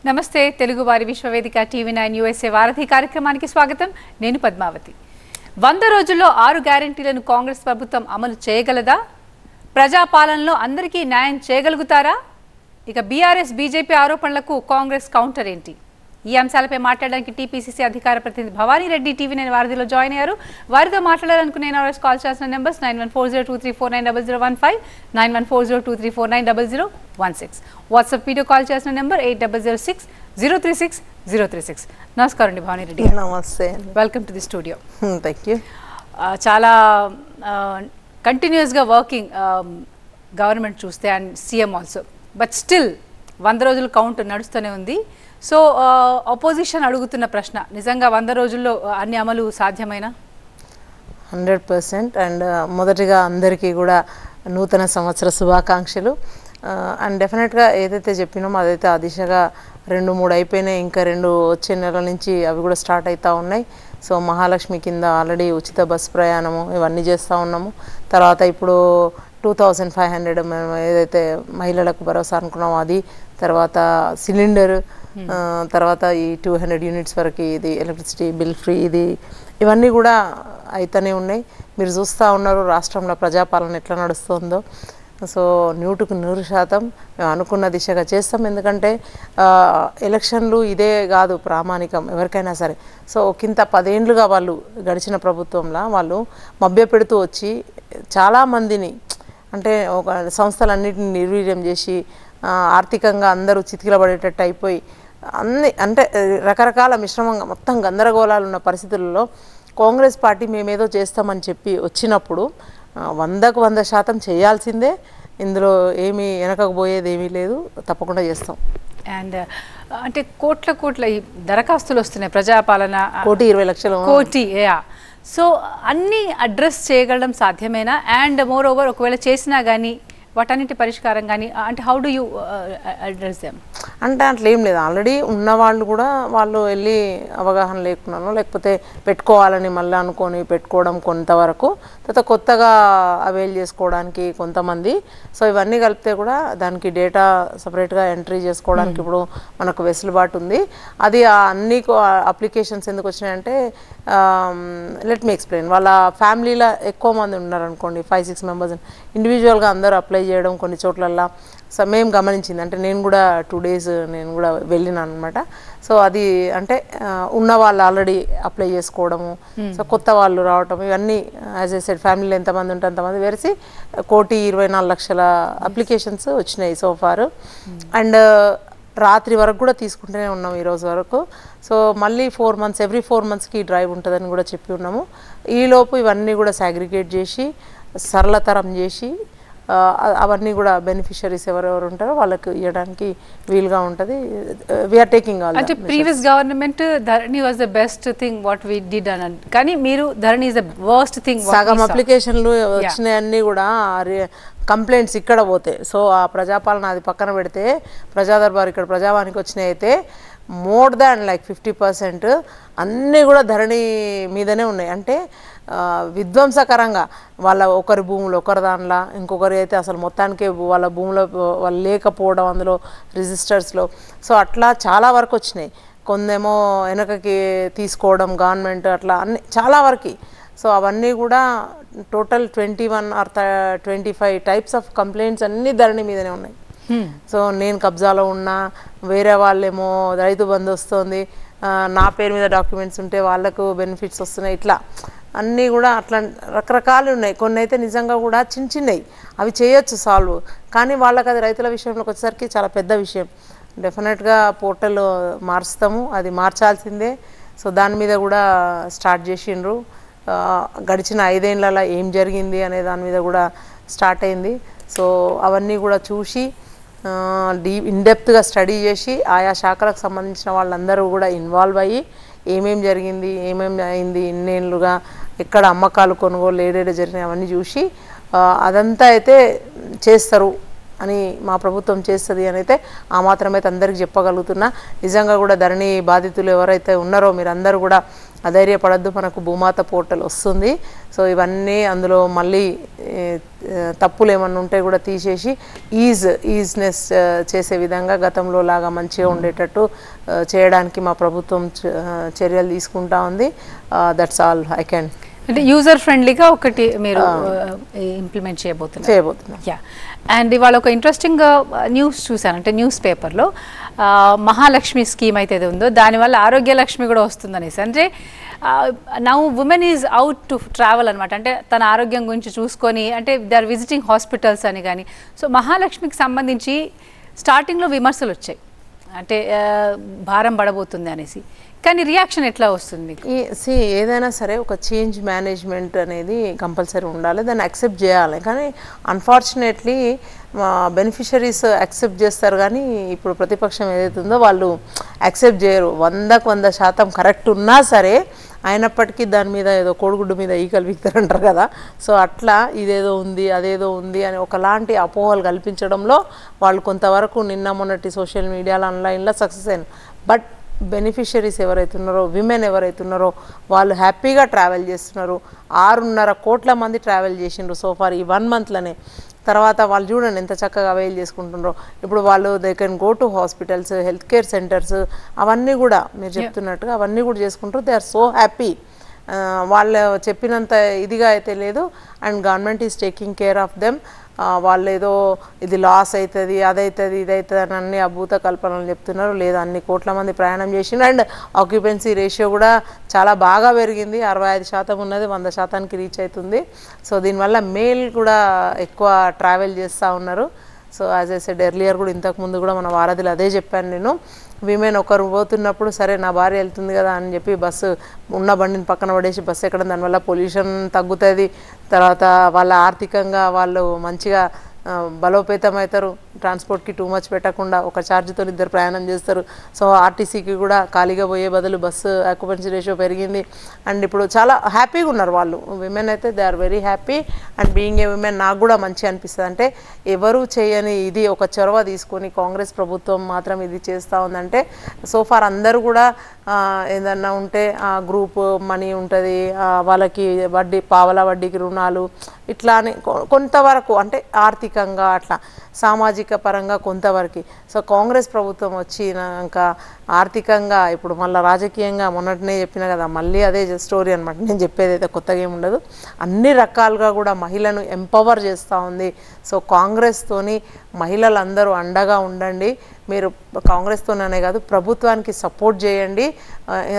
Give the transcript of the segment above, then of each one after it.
నమస్తే తెలుగు వారి విశ్వవేదిక TV9 USA వారధి కార్యక్రమానికి స్వాగతం. నేను పద్మావతి. 100 రోజుల్లో 6 గ్యారెంటీలను కాంగ్రెస్ ప్రభుత్వం అమలు చేయగలదా? ప్రజాపాలనలో అందరికీ న్యాయం చేయగలుగుతారా? ఇక బీఆర్ఎస్ బీజేపీ ఆరోపణలకు కాంగ్రెస్ కౌంటర్ ఏంటి? ఈ అంశాలపై మాట్లాడడానికి టీపీసీసీ అధికార ప్రతినిధి భవానీ రెడ్డి టీవీ9 వారధిలో జాయిన్ అయ్యారు. వారితో మాట్లాడాలనుకునే కాల్ చేసిన నెంబర్స్ 914023490015, 914023490016. వాట్సాప్ వీడియో కాల్ చేసిన నెంబర్ 8006036036. నమస్కారం అండి భవానీ రెడ్డి. నమస్తే. Welcome to the studio. Thank you. చాలా కంటిన్యూస్గా వర్కింగ్ గవర్నమెంట్ చూస్తే and CM also, but still 100 రోజుల కౌంట్ నడుస్తూనే ఉంది. సో అపోజిషన్ అడుగుతున్న ప్రశ్న, నిజంగా 100 రోజుల్లో అన్ని అమలు సాధ్యమైన? 100%. అండ్ మొదటిగా అందరికీ కూడా నూతన సంవత్సర శుభాకాంక్షలు. అండ్ డెఫినెట్గా ఏదైతే చెప్పినామో అదైతే ఆ దిశగా 2-3 అయిపోయినాయి. ఇంకా 2 వచ్చే నెలల నుంచి అవి కూడా స్టార్ట్ అవుతూ ఉన్నాయి. సో మహాలక్ష్మి కింద ఆల్రెడీ ఉచిత బస్సు ప్రయాణము ఇవన్నీ చేస్తూ ఉన్నాము. తర్వాత ఇప్పుడు 2500 మేము ఏదైతే మహిళలకు భరోసా అనుకున్నామో అది, తర్వాత సిలిండర్, తర్వాత ఈ 200 యూనిట్స్ వరకు ఇది ఎలక్ట్రిసిటీ బిల్ ఫ్రీ, ఇవన్నీ కూడా అయితేనే ఉన్నాయి. మీరు చూస్తూ ఉన్నారు రాష్ట్రంలో ప్రజాపాలన ఎట్లా నడుస్తుందో. సో 100% మేము అనుకున్న దిశగా చేస్తాం. ఎందుకంటే ఎలక్షన్లు ఇదే కాదు ప్రామాణికం ఎవరికైనా సరే. సో ఒకంత 10 ఏళ్ళుగా వాళ్ళు గడిచిన ప్రభుత్వంలో వాళ్ళు మభ్యపెడుతూ వచ్చి చాలామందిని అంటే ఒక సంస్థలన్నింటినీ నిర్వీర్యం చేసి ఆర్థికంగా అందరూ చితికిలబడేటట్టు అయిపోయి అంటే రకరకాల మిశ్రమంగా మొత్తం గందరగోళాలు ఉన్న పరిస్థితులలో కాంగ్రెస్ పార్టీ మేమేదో చేస్తామని చెప్పి వచ్చినప్పుడు 100% చేయాల్సిందే. ఇందులో ఏమీ వెనకపోయేది ఏమీ లేదు, తప్పకుండా చేస్తాం. అండ్ అంటే కోట్ల ఈ దరఖాస్తులు వస్తున్నాయి ప్రజాపాలన, 1,20,00,000 కోటి. సో అన్నీ అడ్రస్ చేయగలడం సాధ్యమేనా? అండ్ మోర్ ఓవర్ ఒకవేళ చేసినా కానీ వాటన్నిటి పరిష్కారం కానీ అంటే how do you address them? అంటే అట్లా ఏం లేదు. ఆల్రెడీ ఉన్నవాళ్ళు కూడా వాళ్ళు వెళ్ళి అవగాహన లేకున్నాను లేకపోతే పెట్టుకోవాలని మళ్ళీ అనుకొని పెట్టుకోవడం కొంతవరకు, తర్వాత కొత్తగా అవైల్ చేసుకోవడానికి కొంతమంది. సో ఇవన్నీ కలిపితే కూడా దానికి డేటా సపరేట్గా ఎంట్రీ చేసుకోవడానికి ఇప్పుడు మనకు వెసులుబాటు ఉంది. అది అన్ని అప్లికేషన్స్ ఎందుకు వచ్చినాయంటే లెట్ మీ ఎక్స్ప్లెయిన్. వాళ్ళ ఫ్యామిలీలో ఎక్కువ మంది ఉన్నారనుకోండి, 5-6 మెంబర్స్ ఇండివిజువల్గా అందరూ అప్లై చేయడం కొన్ని చోట్లల్లో సో మేము గమనించింది. అంటే నేను కూడా 2 days నేను కూడా వెళ్ళినాను అనమాట. సో అది అంటే ఉన్న వాళ్ళు ఆల్రెడీ అప్లై చేసుకోవడము, సో కొత్త వాళ్ళు రావటం, ఇవన్నీ యాజ్ ఏ సెడ్ ఫ్యామిలీలో ఎంతమంది ఉంటే అంతమంది వెరిసి 1,24,00,000 అప్లికేషన్స్ వచ్చినాయి సోఫారు. అండ్ రాత్రి వరకు కూడా తీసుకుంటూనే ఉన్నాము ఈరోజు వరకు. సో మళ్ళీ 4 months ఎవ్రీ 4 monthsకి డ్రైవ్ ఉంటుందని కూడా చెప్పి ఉన్నాము. ఈలోపు ఇవన్నీ కూడా సాగ్రిగేట్ చేసి సరళతరం చేసి అవన్నీ కూడా బెనిఫిషరీస్ ఎవరెవరు ఉంటారో వాళ్ళకి ఇవ్వడానికి వీలుగా ఉంటుంది. We are taking all. అంటే previous government Dharani was the best thing what we did అని, కానీ మీరు Dharani is the worst thing. సగం అప్లికేషన్లు వచ్చినాయన్నీ కూడా కంప్లైంట్స్ ఇక్కడ పోతే, సో ఆ ప్రజాపాలన అది పక్కన పెడితే ప్రజా దర్బార్ ఇక్కడ ప్రజావానికి వచ్చినాయి అయితే మోర్ దాన్ 50% అన్నీ కూడా ధరణి మీదనే ఉన్నాయి. అంటే విధ్వంసకరంగా వాళ్ళ ఒకరి భూములు ఒకరి దానిలో, ఇంకొకరి అయితే అసలు మొత్తానికి వాళ్ళ భూమిలో వాళ్ళు లేకపోవడం అందులో రిజిస్టర్స్లో. సో అట్లా చాలా వరకు వచ్చినాయి. కొందేమో వెనకకి తీసుకోవడం గవర్నమెంట్, అట్లా అన్ని చాలా వరకు. సో అవన్నీ కూడా total 21 or 25 types of complaints అన్నీ ధరణి మీదనే ఉన్నాయి. సో నేను కబ్జాలో ఉన్నా, వేరే వాళ్ళేమో రైతు బంధు వస్తుంది, నా పేరు మీద డాక్యుమెంట్స్ ఉంటే వాళ్ళకు బెనిఫిట్స్ వస్తున్నాయి, ఇట్లా అన్నీ కూడా అట్లా రకరకాలు ఉన్నాయి. కొన్ని అయితే నిజంగా కూడా చిన్నవి అవి చేయొచ్చు సాల్వ్, కానీ వాళ్ళకి అది రైతుల విషయంలోకి వచ్చేసరికి చాలా పెద్ద విషయం. డెఫినెట్గా పోర్టల్ మార్చుతాము, అది మార్చాల్సిందే. సో దాని మీద కూడా స్టార్ట్ చేసిండ్రు. గడిచిన 5 ఏళ్ళలో ఏం జరిగింది అనే దాని మీద కూడా స్టార్ట్ అయింది. సో అవన్నీ కూడా చూసి ఇన్డెప్త్గా స్టడీ చేసి ఆయా శాఖలకు సంబంధించిన వాళ్ళందరూ కూడా ఇన్వాల్వ్ అయ్యి ఏమేం జరిగింది, ఏమేమి అయింది, ఇన్నేళ్ళుగా ఎక్కడ అమ్మకాలు కొనుగోలు ఏడేడే జరిగినాయి అవన్నీ చూసి అదంతా అయితే చేస్తారు అని మా ప్రభుత్వం చేస్తుంది అని అయితే ఆ మాత్రమైతే అందరికీ చెప్పగలుగుతున్నా. నిజంగా కూడా ధరణి బాధితులు ఎవరైతే ఉన్నారో మీరందరూ కూడా అధైర్యపడద్దు, మనకు భూమాత పోర్టల్ వస్తుంది. సో ఇవన్నీ అందులో మళ్ళీ తప్పులు ఏమన్నా ఉంటే కూడా తీసేసి ఈజ్నెస్ చేసే విధంగా గతంలో లాగా మంచిగా ఉండేటట్టు చేయడానికి మా ప్రభుత్వం చర్యలు తీసుకుంటా ఉంది. That's all I can. అంటే యూజర్ ఫ్రెండ్లీగా ఒకటి మీరు ఇంప్లిమెంట్ చేయబోతున్నారు. యా, అండ్ ఇవాళ ఒక ఇంట్రెస్టింగ్ న్యూస్ చూసాను. అంటే న్యూస్ పేపర్లో మహాలక్ష్మి స్కీమ్ అయితే ఉందో దానివల్ల ఆరోగ్యలక్ష్మి కూడా వస్తుందనేసి. అంటే now women is out to travel అనమాట. అంటే తన ఆరోగ్యం గురించి చూసుకొని, అంటే దే ఆర్ విజిటింగ్ హాస్పిటల్స్ అని కానీ. సో మహాలక్ష్మికి సంబంధించి స్టార్టింగ్లో విమర్శలు వచ్చాయి, అంటే భారం పడబోతుంది అనేసి. కానీ రియాక్షన్ ఎట్లా వస్తుంది? ఏదైనా సరే ఒక చేంజ్ మేనేజ్మెంట్ అనేది కంపల్సరీ ఉండాలి, దాన్ని యాక్సెప్ట్ చేయాలి. కానీ అన్ఫార్చునేట్లీ బెనిఫిషరీస్ యాక్సెప్ట్ చేస్తారు, కానీ ఇప్పుడు ప్రతిపక్షం ఏదైతే ఉందో వాళ్ళు యాక్సెప్ట్ చేయరు. 100% కరెక్ట్ ఉన్నా సరే అయినప్పటికీ దాని మీద ఏదో కోడిగుడ్డు మీద ఈకలు వీక్తారంటారు కదా. సో అట్లా ఇదేదో ఉంది అదేదో ఉంది అని ఒకలాంటి అపోహలు కల్పించడంలో వాళ్ళు కొంతవరకు నిన్న మొన్నటి సోషల్ మీడియాలో ఆన్లైన్లో సక్సెస్ అయినారు. బట్ బెనిఫిషరీస్ ఎవరైతే ఉన్నారో, విమెన్ ఎవరైతే ఉన్నారో వాళ్ళు హ్యాపీగా ట్రావెల్ చేస్తున్నారు. 6.5 కోట్ల మంది ట్రావెల్ చేసిండ్రు సోఫార్ ఈ 1 మంత్లోనే. తర్వాత వాళ్ళు చూడండి ఎంత చక్కగా అవైల్ చేసుకుంటున్నారో. ఇప్పుడు వాళ్ళు they can go to hospitals, health care centres, అవన్నీ కూడా మీరు చెప్తున్నట్టుగా అవన్నీ కూడా చేసుకుంటారు. They are so happy. వాళ్ళు చెప్పినంత ఇదిగా అయితే లేదు. And government is taking care of them. వాళ్ళు ఏదో ఇది లాస్ అవుతుంది, అదవుతుంది, ఇదవుతుంది అని అన్ని అభూత కల్పనలు చెప్తున్నారు. లేదా అన్ని కోట్ల మంది ప్రయాణం చేసిండ్రు. అండ్ ఆక్యుపెన్సీ రేషియో కూడా చాలా బాగా పెరిగింది. 65% ఉన్నది 100%కి రీచ్ అవుతుంది. సో దీనివల్ల మేల్ కూడా ఎక్కువ ట్రావెల్ చేస్తూ ఉన్నారు. So as I said earlier కూడా ఇంతకుముందు కూడా మన వారధిలో అదే చెప్పాను నేను. విమెన్ ఒకరు పోతున్నప్పుడు సరే నా భార్య వెళ్తుంది కదా అని చెప్పి బస్సు ఉన్న బండిని పక్కన పడేసి బస్సు ఎక్కడం, దానివల్ల పొల్యూషన్ తగ్గుతుంది. తర్వాత వాళ్ళ ఆర్థికంగా వాళ్ళు మంచిగా బలోపేతం అవుతారు. ట్రాన్స్పోర్ట్కి టూ మచ్ పెట్టకుండా ఒక ఛార్జ్తో ఇద్దరు ప్రయాణం చేస్తారు. సో ఆర్టీసీకి కూడా ఖాళీగా పోయే బదులు బస్సు ఆక్యుపెన్సీ రేషియో పెరిగింది. అండ్ ఇప్పుడు చాలా హ్యాపీగా ఉన్నారు వాళ్ళు. విమెన్ అయితే they are very happy. And being a women నాకు కూడా మంచిగా అనిపిస్తుంది. అంటే ఎవరు చేయని ఇది ఒక చొరవ తీసుకొని కాంగ్రెస్ ప్రభుత్వం మాత్రం ఇది చేస్తూ ఉందంటే సోఫార్ అందరూ కూడా ఏదన్నా ఉంటే గ్రూప్ మనీ ఉంటుంది, వాళ్ళకి వడ్డీ పావలా వడ్డీకి రుణాలు ఇట్లా అని కొంతవరకు అంటే ఆర్థికంగా అట్లా సామాజిక పరంగా కొంతవరకు. సో కాంగ్రెస్ ప్రభుత్వం వచ్చినాక ఆర్థికంగా ఇప్పుడు మళ్ళీ రాజకీయంగా మొన్నటినే చెప్పిన కదా, మళ్ళీ అదే స్టోరీ అనమాట. నేను చెప్పేది అయితే కొత్తగా ఏమి ఉండదు. అన్ని రకాలుగా కూడా మహిళను ఎంపవర్ చేస్తూ ఉంది. సో కాంగ్రెస్తోని మహిళలందరూ అండగా ఉండండి. మీరు కాంగ్రెస్తోనే కాదు ప్రభుత్వానికి సపోర్ట్ చేయండి.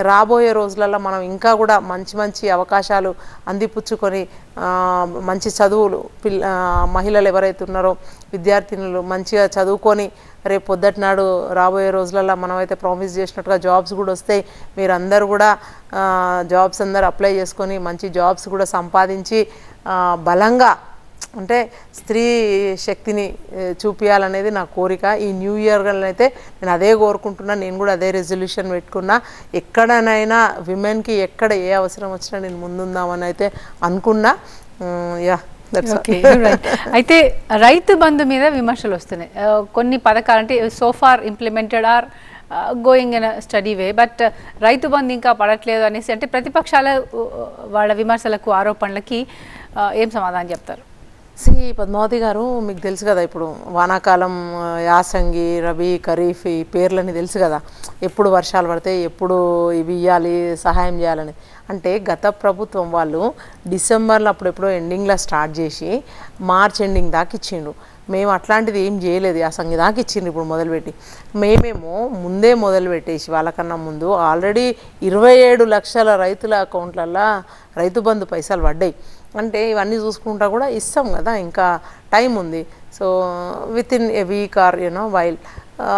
రాబోయే రోజులలో మనం ఇంకా కూడా మంచి మంచి అవకాశాలు అందిపుచ్చుకొని మంచి చదువులు మహిళలు ఎవరైతే ఉన్నారో విద్యార్థినులు మంచిగా చదువుకొని రేపు పొద్దుటి నాడు రాబోయే రోజులలో మనమైతే ప్రామిస్ చేసినట్టుగా జాబ్స్ కూడా వస్తాయి. మీరందరూ కూడా జాబ్స్ అందరూ అప్లై చేసుకొని మంచి జాబ్స్ కూడా సంపాదించి బలంగా అంటే స్త్రీ శక్తిని చూపించాలనేది నా కోరిక. ఈ న్యూ ఇయర్లో అయితే నేను అదే కోరుకుంటున్నా. నేను కూడా అదే రెజల్యూషన్ పెట్టుకున్నా. ఎక్కడనైనా విమెన్కి ఎక్కడ ఏ అవసరం వచ్చినా నేను ముందుందామని అయితే అనుకున్నా. యా అయితే రైతు బంధు మీద విమర్శలు వస్తున్నాయి. కొన్ని పథకాలు అంటే so far implemented are going in steady way, but Rythu Bandhu ఇంకా పడట్లేదు అనేసి అంటే ప్రతిపక్షాల వాళ్ళ విమర్శలకు ఆరోపణలకి ఏం సమాధానం చెప్తారు? పద్మావతి గారు, మీకు తెలుసు కదా ఇప్పుడు వానాకాలం, యాసంగి, రబీ, ఖరీఫ్ ఈ పేర్లని తెలుసు కదా. ఎప్పుడు వర్షాలు పడితే ఎప్పుడు ఇవి ఇవ్వాలి, సహాయం చేయాలని. అంటే గత ప్రభుత్వం వాళ్ళు డిసెంబర్లో అప్పుడెప్పుడో ఎండింగ్లో స్టార్ట్ చేసి మార్చ్ ఎండింగ్ దాకా ఇచ్చిండ్రు. మేము అట్లాంటిది ఏం చేయలేదు, యాసంగి దాకా ఇచ్చిండ్రు ఇప్పుడు మొదలుపెట్టి. మేమేమో ముందే మొదలుపెట్టేసి వాళ్ళకన్నా ముందు ఆల్రెడీ 27 లక్షల రైతుల అకౌంట్లల్లో రైతు బంధు పైసలు పడ్డాయి. అంటే ఇవన్నీ చూసుకుంటా కూడా ఇస్తాం కదా, ఇంకా టైం ఉంది. So within a week or while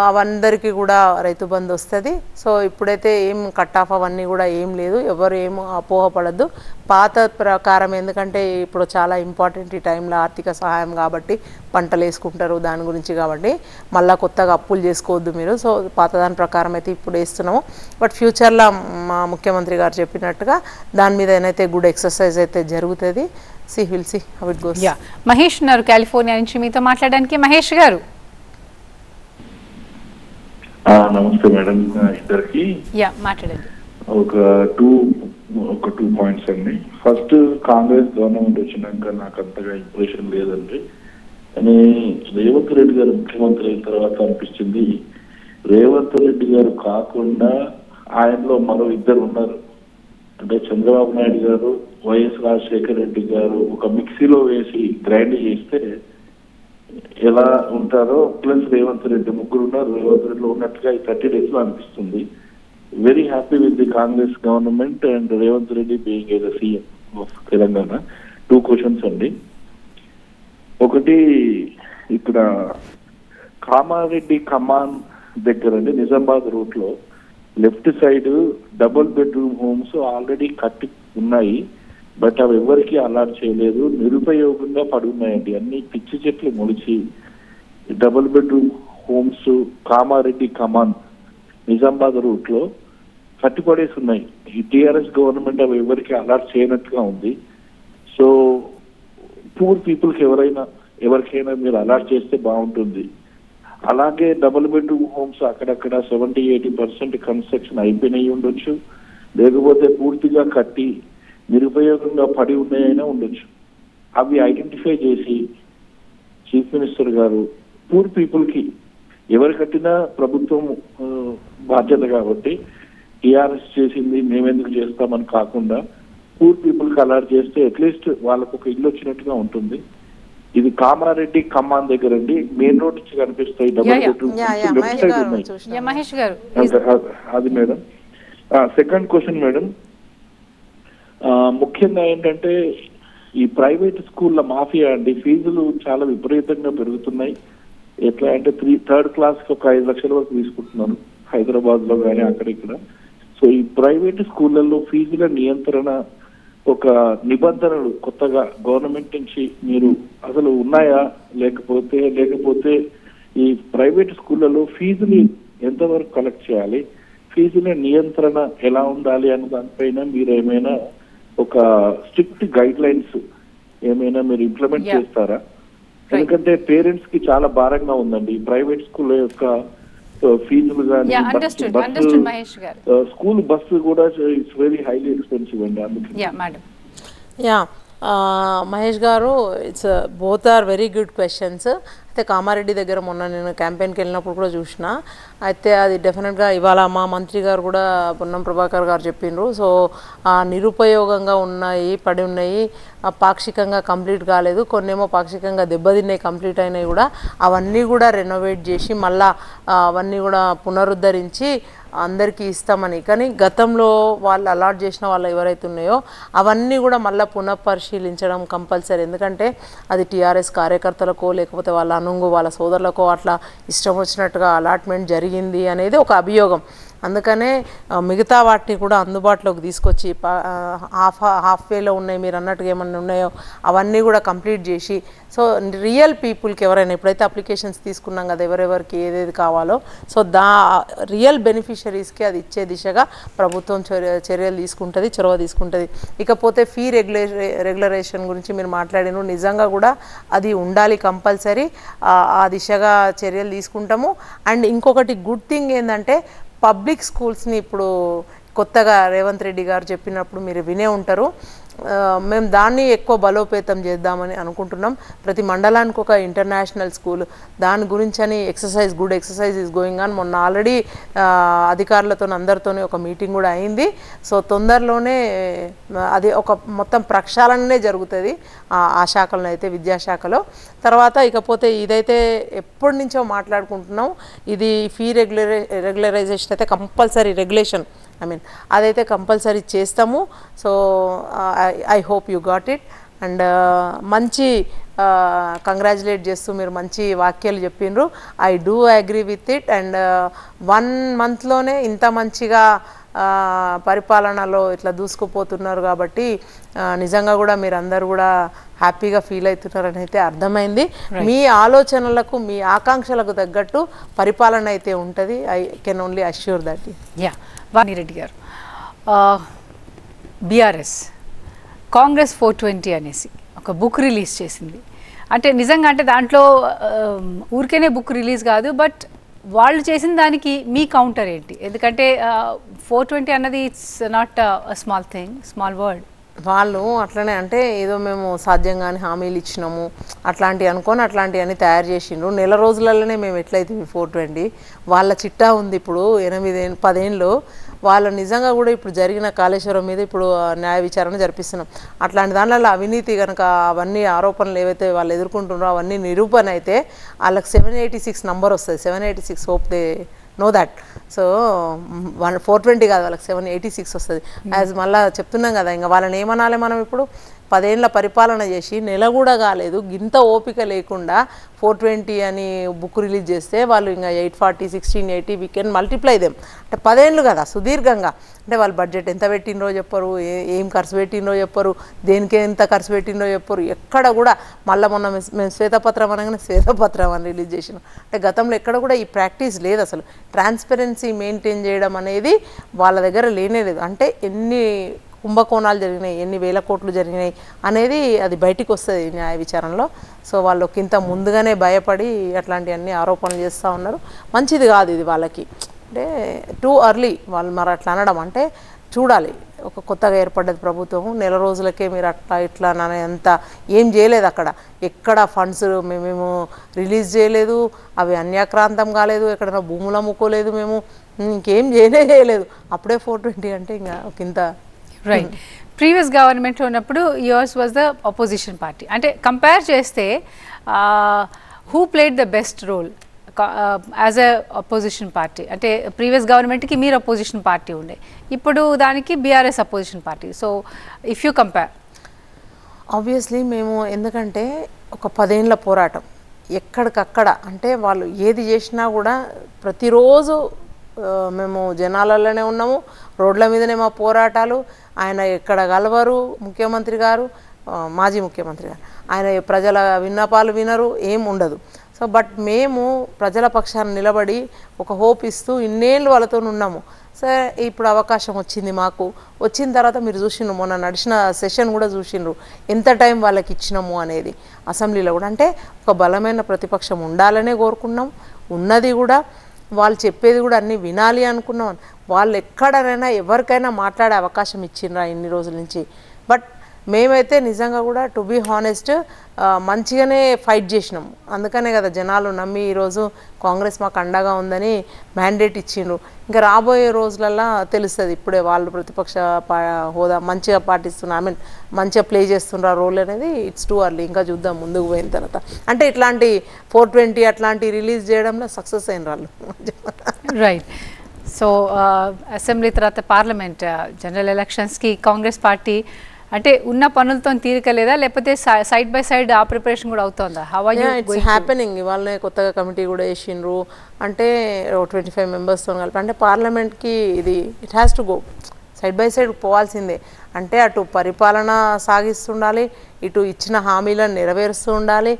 అవందరికీ కూడా రైతు బంధు వస్తుంది. సో ఇప్పుడైతే ఏం కట్ ఆఫ్ అవన్నీ కూడా ఏం లేదు, ఎవరు ఏం అపోహపడద్దు. పాత ప్రకారం, ఎందుకంటే ఇప్పుడు చాలా ఇంపార్టెంట్ ఈ టైంలో ఆర్థిక సహాయం కాబట్టి, పంటలు వేసుకుంటారు దాని గురించి కాబట్టి మళ్ళీ కొత్తగా అప్పులు చేసుకోవద్దు మీరు. సో పాతదాని ప్రకారం అయితే ఇప్పుడు వేస్తున్నాము. బట్ ఫ్యూచర్లో మా ముఖ్యమంత్రి గారు చెప్పినట్టుగా దాని మీద ఏదైతే గుడ్ ఎక్సర్సైజ్ అయితే జరుగుతుంది. Will see how it goes. Yeah, Mahesh ఉన్నారు కాలిఫోర్నియా నుంచి మీతో మాట్లాడడానికి. మహేష్ గారు. నమస్తే మేడం, ఇద్దరికి యా, మాట్లాడండి. ఒక టూ పాయింట్స్ అండి. ఫస్ట్, కాంగ్రెస్ గవర్నమెంట్ వచ్చినాక నాకు అంతగా ఇంప్రెషన్ లేదండి. కానీ రేవంత్ రెడ్డి గారు ముఖ్యమంత్రి అయిన తర్వాత అనిపించింది, రేవంత్ రెడ్డి గారు కాకుండా ఆయనలో మరో ఇద్దరు ఉన్నారు. అంటే చంద్రబాబు నాయుడు గారు, వైఎస్ రాజశేఖర రెడ్డి గారు ఒక మిక్సీలో వేసి గ్రైండ్ చేస్తే ఎలా ఉంటారో, ప్లస్ రేవంత్ రెడ్డి, ముగ్గురు ఉన్నారు. రేవంత్ రెడ్డిలో ఉన్నట్టుగా ఈ 30 days లో అనిపిస్తుంది. Very happy with the Congress government and Revanth Reddy being a CM of Telangana. 2 questions అండి. ఒకటి, ఇక్కడ కామారెడ్డి కమాన్ దగ్గర అండి, నిజామాబాద్ రూట్ లో left side double bedroom homes already కట్టి ఉన్నాయి. బట్ అవి ఎవరికి అలాట్ చేయలేదు, నిరుపయోగంగా పడి ఉన్నాయండి. అన్ని పిచ్చి చెట్లు మొలిచి డబుల్ బెడ్రూమ్ హోమ్స్ కామారెడ్డి కమాన్ నిజామాబాద్ రూట్ లో కట్టిపడేసి ఉన్నాయి. ఈ టిఆర్ఎస్ గవర్నమెంట్ అవి ఎవరికి అలాట్ చేయనట్టుగా ఉంది. సో పూర్ పీపుల్కి ఎవరికైనా మీరు అలాట్ చేస్తే బాగుంటుంది. అలాగే డబుల్ బెడ్రూమ్ హోమ్స్ అక్కడక్కడ 70-80% కన్స్ట్రక్షన్ అయిపోయినాయి ఉండొచ్చు, లేకపోతే పూర్తిగా కట్టి నిరుపయోగంగా పడి ఉన్నాయైనా ఉండొచ్చు. అవి ఐడెంటిఫై చేసి చీఫ్ మినిస్టర్ గారు పూర్ పీపుల్ కి ఎవరు కట్టినా ప్రభుత్వం బాధ్యత కాబట్టి టీఆర్ఎస్ చేసింది మేమెందుకు చేస్తామని కాకుండా పూర్ పీపుల్ కి అలాట్ చేస్తే అట్లీస్ట్ వాళ్ళకు ఒక ఇల్లు వచ్చినట్టుగా ఉంటుంది. ఇది కామారెడ్డి కమాన్ దగ్గర అండి, మెయిన్ రోడ్ నుంచి కనిపిస్తాయి డబుల్ బెడ్రూమ్ లెఫ్ట్ సైడ్ ఉన్నాయి. మహేష్ గారు, అది మేడం. సెకండ్ క్వశ్చన్ మేడం, ముఖ్యంగా ఏంటంటే ఈ ప్రైవేట్ స్కూళ్ళ మాఫియా అండి, ఫీజులు చాలా విపరీతంగా పెరుగుతున్నాయి. ఎట్లా అంటే 3rd class కి ఒక 5 లక్షల వరకు తీసుకుంటున్నారు హైదరాబాద్ లో కానీ అక్కడ ఇక్కడ. సో ఈ ప్రైవేట్ స్కూళ్ళల్లో ఫీజుల నియంత్రణ ఒక నిబంధనలు కొత్తగా గవర్నమెంట్ నుంచి మీరు అసలు ఉన్నాయా, లేకపోతే ఈ ప్రైవేట్ స్కూళ్ళలో ఫీజుని ఎంతవరకు కలెక్ట్ చేయాలి, ఫీజుల నియంత్రణ ఎలా ఉండాలి అన్న దానిపైన మీరు ఏమైనా ఒక స్ట్రిక్ట్ గైడ్ లైన్స్ ఏమైనా మీరు ఇంప్లిమెంట్ చేస్తారా? ఎందుకంటే పేరెంట్స్ కి చాలా భారంగా ఉందండి ప్రైవేట్ స్కూల్ యొక్క ఫీజులు కానీ, స్కూల్ బస్సు కూడా ఇట్స్ వెరీ హైలీ ఎక్స్పెన్సివ్ అండి. అందుకే Mahesh garu, it's both are very good questions. అయితే కామారెడ్డి దగ్గర మొన్న నేను క్యాంపెయిన్కి వెళ్ళినప్పుడు కూడా చూసిన. అయితే అది డెఫినెట్గా ఇవాళ మా మంత్రి గారు కూడా పొన్నం ప్రభాకర్ గారు చెప్పిండ్రు. సో నిరుపయోగంగా ఉన్నాయి, పడి ఉన్నాయి, పాక్షికంగా కంప్లీట్ కాలేదు, కొన్నేమో పాక్షికంగా దెబ్బతిన్నాయి, కంప్లీట్ అయినాయి కూడా. అవన్నీ కూడా రెనోవేట్ చేసి మళ్ళా అవన్నీ కూడా పునరుద్ధరించి అందరికీ ఇస్తామని. కానీ గతంలో వాళ్ళు అలాట్ చేసిన వాళ్ళు ఎవరైతే ఉన్నాయో అవన్నీ కూడా మళ్ళీ పునఃపరిశీలించడం కంపల్సరీ. ఎందుకంటే అది టీఆర్ఎస్ కార్యకర్తలకో లేకపోతే వాళ్ళ అనుంగు వాళ్ళ సోదరులకో అట్లా ఇష్టం వచ్చినట్టుగా అలాట్మెంట్ జరిగింది అనేది ఒక అభియోగం. అందుకనే మిగతా వాటిని కూడా అందుబాటులోకి తీసుకొచ్చి హాఫ్ వేలో ఉన్నాయి మీరు అన్నట్టుగా ఏమన్నా ఉన్నాయో అవన్నీ కూడా కంప్లీట్ చేసి, సో రియల్ పీపుల్కి ఎవరైనా ఎప్పుడైతే అప్లికేషన్స్ తీసుకున్నాం కదా ఎవరెవరికి ఏదేది కావాలో, సో రియల్ బెనిఫిషరీస్కి అది ఇచ్చే దిశగా ప్రభుత్వం చర్యలు తీసుకుంటుంది, చొరవ తీసుకుంటుంది. ఇకపోతే ఫీ రెగ్యులరేషన్ గురించి మీరు మాట్లాడిన నిజంగా కూడా అది ఉండాలి కంపల్సరీ, ఆ దిశగా చర్యలు తీసుకుంటాము. అండ్ ఇంకొకటి గుడ్ థింగ్ ఏంటంటే పబ్లిక్ స్కూల్స్ని ఇప్పుడు కొత్తగా రేవంత్ రెడ్డి గారు చెప్పినప్పుడు మీరు వినే ఉంటారు, మేము దాన్ని ఎక్కువ బలోపేతం చేద్దామని అనుకుంటున్నాం. ప్రతి మండలానికి ఒక ఇంటర్నేషనల్ స్కూల్, దాని గురించి అని good exercise is going on. మొన్న ఆల్రెడీ అధికారులతో అందరితోనే ఒక మీటింగ్ కూడా అయింది. సో తొందరలోనే అది ఒక మొత్తం ప్రక్షాళననే జరుగుతుంది ఆ శాఖలో అయితే, విద్యాశాఖలో. తర్వాత ఇకపోతే ఇదైతే ఎప్పటి నుంచో మాట్లాడుకుంటున్నాం, ఇది ఫీ రెగ్యులరైజేషన్ అయితే కంపల్సరీ రెగ్యులేషన్, అదైతే కంపల్సరీ చేస్తాము. So I hope you got it. And మంచి కంగ్రాచులేట్ చేస్తూ మీరు మంచి వాక్యాలు చెప్పిండ్రు. I do agree with it. And 1 monthలోనే ఇంత మంచిగా పరిపాలనలో ఇట్లా దూసుకుపోతున్నారు కాబట్టి నిజంగా కూడా మీరు అందరూ కూడా హ్యాపీగా ఫీల్ అవుతున్నారని అయితే అర్థమైంది. మీ ఆలోచనలకు మీ ఆకాంక్షలకు తగ్గట్టు పరిపాలన అయితే ఉంటుంది. I can only assure that. Vani Reddy garu, BRS Congress 420 అనేసి ఒక బుక్ రిలీజ్ చేసింది. అంటే నిజంగా అంటే దాంట్లో ఊరికేనే బుక్ రిలీజ్ కాదు, బట్ వాళ్ళు చేసిన దానికి మీ కౌంటర్ ఏంటి? ఎందుకంటే 420 అన్నది it's not small thing, small word. వాళ్ళు అట్లనే అంటే ఏదో మేము సాధ్యంగానే హామీలు ఇచ్చినాము అట్లాంటివి అనుకొని అట్లాంటివన్నీ తయారు చేసిండ్రు. నెల రోజులలోనే మేము ఎట్లయితే 420 వాళ్ళ చిట్టా ఉంది ఇప్పుడు 10 ఏళ్ళు. వాళ్ళు నిజంగా కూడా ఇప్పుడు జరిగిన కాళేశ్వరం మీద ఇప్పుడు న్యాయ విచారణ జరిపిస్తున్నాం. అట్లాంటి దానిలో అవినీతి కనుక అవన్నీ ఆరోపణలు ఏవైతే వాళ్ళు ఎదుర్కొంటున్నారో అవన్నీ నిరూపణ అయితే వాళ్ళకి 786 నంబర్ వస్తుంది. 786 hope they know that. So 420 కాదు, వాళ్ళకి 786 వస్తుంది. యాజ్ మళ్ళీ చెప్తున్నాం కదా, ఇంకా వాళ్ళని ఏమనాలి మనం ఇప్పుడు? 10 ఏళ్ళ పరిపాలన చేసి నెల కూడా కాలేదు, గింత ఓపిక లేకుండా 420 అని బుక్ రిలీజ్ చేస్తే వాళ్ళు ఇంకా 840, 1680 వీ కెన్ మల్టిప్లై దెమ్. అంటే 10 ఏళ్ళు కదా సుదీర్ఘంగా. అంటే వాళ్ళు బడ్జెట్ ఎంత పెట్టినరో చెప్పరు, ఏం ఖర్చు పెట్టినరో చెప్పరు, దేనికి ఎంత ఖర్చు పెట్టినరో చెప్పరు. ఎక్కడ కూడా మళ్ళీ మొన్న మేము శ్వేతపత్రం అనగానే శ్వేతపత్రం అని రిలీజ్ చేసినాం. అంటే గతంలో ఎక్కడ కూడా ఈ ప్రాక్టీస్ లేదు. అసలు ట్రాన్స్పరెన్సీ మెయింటైన్ చేయడం అనేది వాళ్ళ దగ్గర లేనే లేదు. అంటే ఎన్ని కుంభకోణాలు జరిగినాయి, ఎన్ని వేల కోట్లు జరిగినాయి అనేది అది బయటికి వస్తుంది న్యాయ విచారణలో. సో వాళ్ళు ఇంత ముందుగానే భయపడి అట్లాంటివన్నీ ఆరోపణలు చేస్తూ ఉన్నారు. మంచిది కాదు ఇది వాళ్ళకి. అంటే టూ అర్లీ వాళ్ళు మరి అట్లా అనడం. అంటే చూడాలి, ఒక కొత్తగా ఏర్పడ్డది ప్రభుత్వం, నెల రోజులకే మీరు అట్లా ఇట్లా అంత ఏం చేయలేదు. అక్కడ ఎక్కడ ఫండ్స్ మేము రిలీజ్ చేయలేదు, అవి అన్యాక్రాంతం కాలేదు, ఎక్కడైనా భూములు అమ్ముకోలేదు, మేము ఇంకేం చేయలేదు. అప్పుడే 420 అంటే ఇంకా ఒక ఇంత రైట్. ప్రీవియస్ గవర్నమెంట్లో ఉన్నప్పుడు yours was the opposition party. అంటే కంపేర్ చేస్తే who played the best role as a opposition party? అంటే ప్రీవియస్ గవర్నమెంట్కి మీరు అపోజిషన్ పార్టీ ఉండే, ఇప్పుడు దానికి BRS opposition party. So if you compare. Obviously మేము ఎందుకంటే ఒక 10 ఏళ్ళ పోరాటం ఎక్కడికక్కడ. అంటే వాళ్ళు ఏది చేసినా కూడా ప్రతిరోజు మేము జనాలలోనే ఉన్నాము, రోడ్ల మీదనే మా పోరాటాలు. ఆయన ఎక్కడ కలవరు ముఖ్యమంత్రి గారు, మాజీ ముఖ్యమంత్రి గారు, ఆయన ప్రజల విన్నపాలు వినరు, ఏం ఉండదు. సో బట్ మేము ప్రజల పక్షాన్ని నిలబడి ఒక హోప్ ఇస్తూ ఇన్నేళ్ళు వాళ్ళతో ఉన్నాము. సరే ఇప్పుడు అవకాశం వచ్చింది మాకు. వచ్చిన తర్వాత మీరు చూసిండ్రు, మొన్న నడిచిన సెషన్ కూడా చూసిండ్రు ఎంత టైం వాళ్ళకి ఇచ్చినాము అనేది అసెంబ్లీలో కూడా. అంటే ఒక బలమైన ప్రతిపక్షం ఉండాలనే కోరుకున్నాం, ఉన్నది కూడా. వాళ్ళు చెప్పేది కూడా అన్నీ వినాలి అనుకున్నాం. వాళ్ళు ఎక్కడైనా ఎవరికైనా మాట్లాడే అవకాశం ఇచ్చిండ్రా ఇన్ని రోజుల నుంచి? బట్ మేమైతే నిజంగా కూడా టు బీ హానెస్ట్ మంచిగానే ఫైట్ చేసినాము. అందుకనే కదా జనాలు నమ్మి ఈరోజు కాంగ్రెస్ మాకు అండగా ఉందని మ్యాండేట్ ఇచ్చిండ్రు. ఇంకా రాబోయే రోజులల్లో తెలుస్తుంది. ఇప్పుడే వాళ్ళు ప్రతిపక్ష హోదా మంచిగా పాటిస్తున్నారు, ఐ మీన్ మంచిగా ప్లే చేస్తున్నారు రోల్ అనేది. ఇట్స్ టూ అర్లీ, ఇంకా చూద్దాం ముందుకు పోయిన తర్వాత. అంటే ఇట్లాంటి 420 అట్లాంటి రిలీజ్ చేయడంలో సక్సెస్ అయిన వాళ్ళు. రైట్. సో అసెంబ్లీ తర్వాత పార్లమెంట్ జనరల్ ఎలక్షన్స్కి కాంగ్రెస్ పార్టీ అంటే ఉన్న పనులతో తీరికలేదా, లేకపోతే సైడ్ బై సైడ్ ఆ ప్రిపరేషన్ కూడా అవుతుందా? How are you it's happening. ఇవాళనే కొత్తగా కమిటీ కూడా వేసిండ్రు. అంటే 25 మెంబర్స్తో కలిపి. అంటే పార్లమెంట్కి ఇది it has to go side by side పోవాల్సిందే. అంటే అటు పరిపాలన సాగిస్తుండాలి, ఇటు ఇచ్చిన హామీలను నెరవేరుస్తూ ఉండాలి.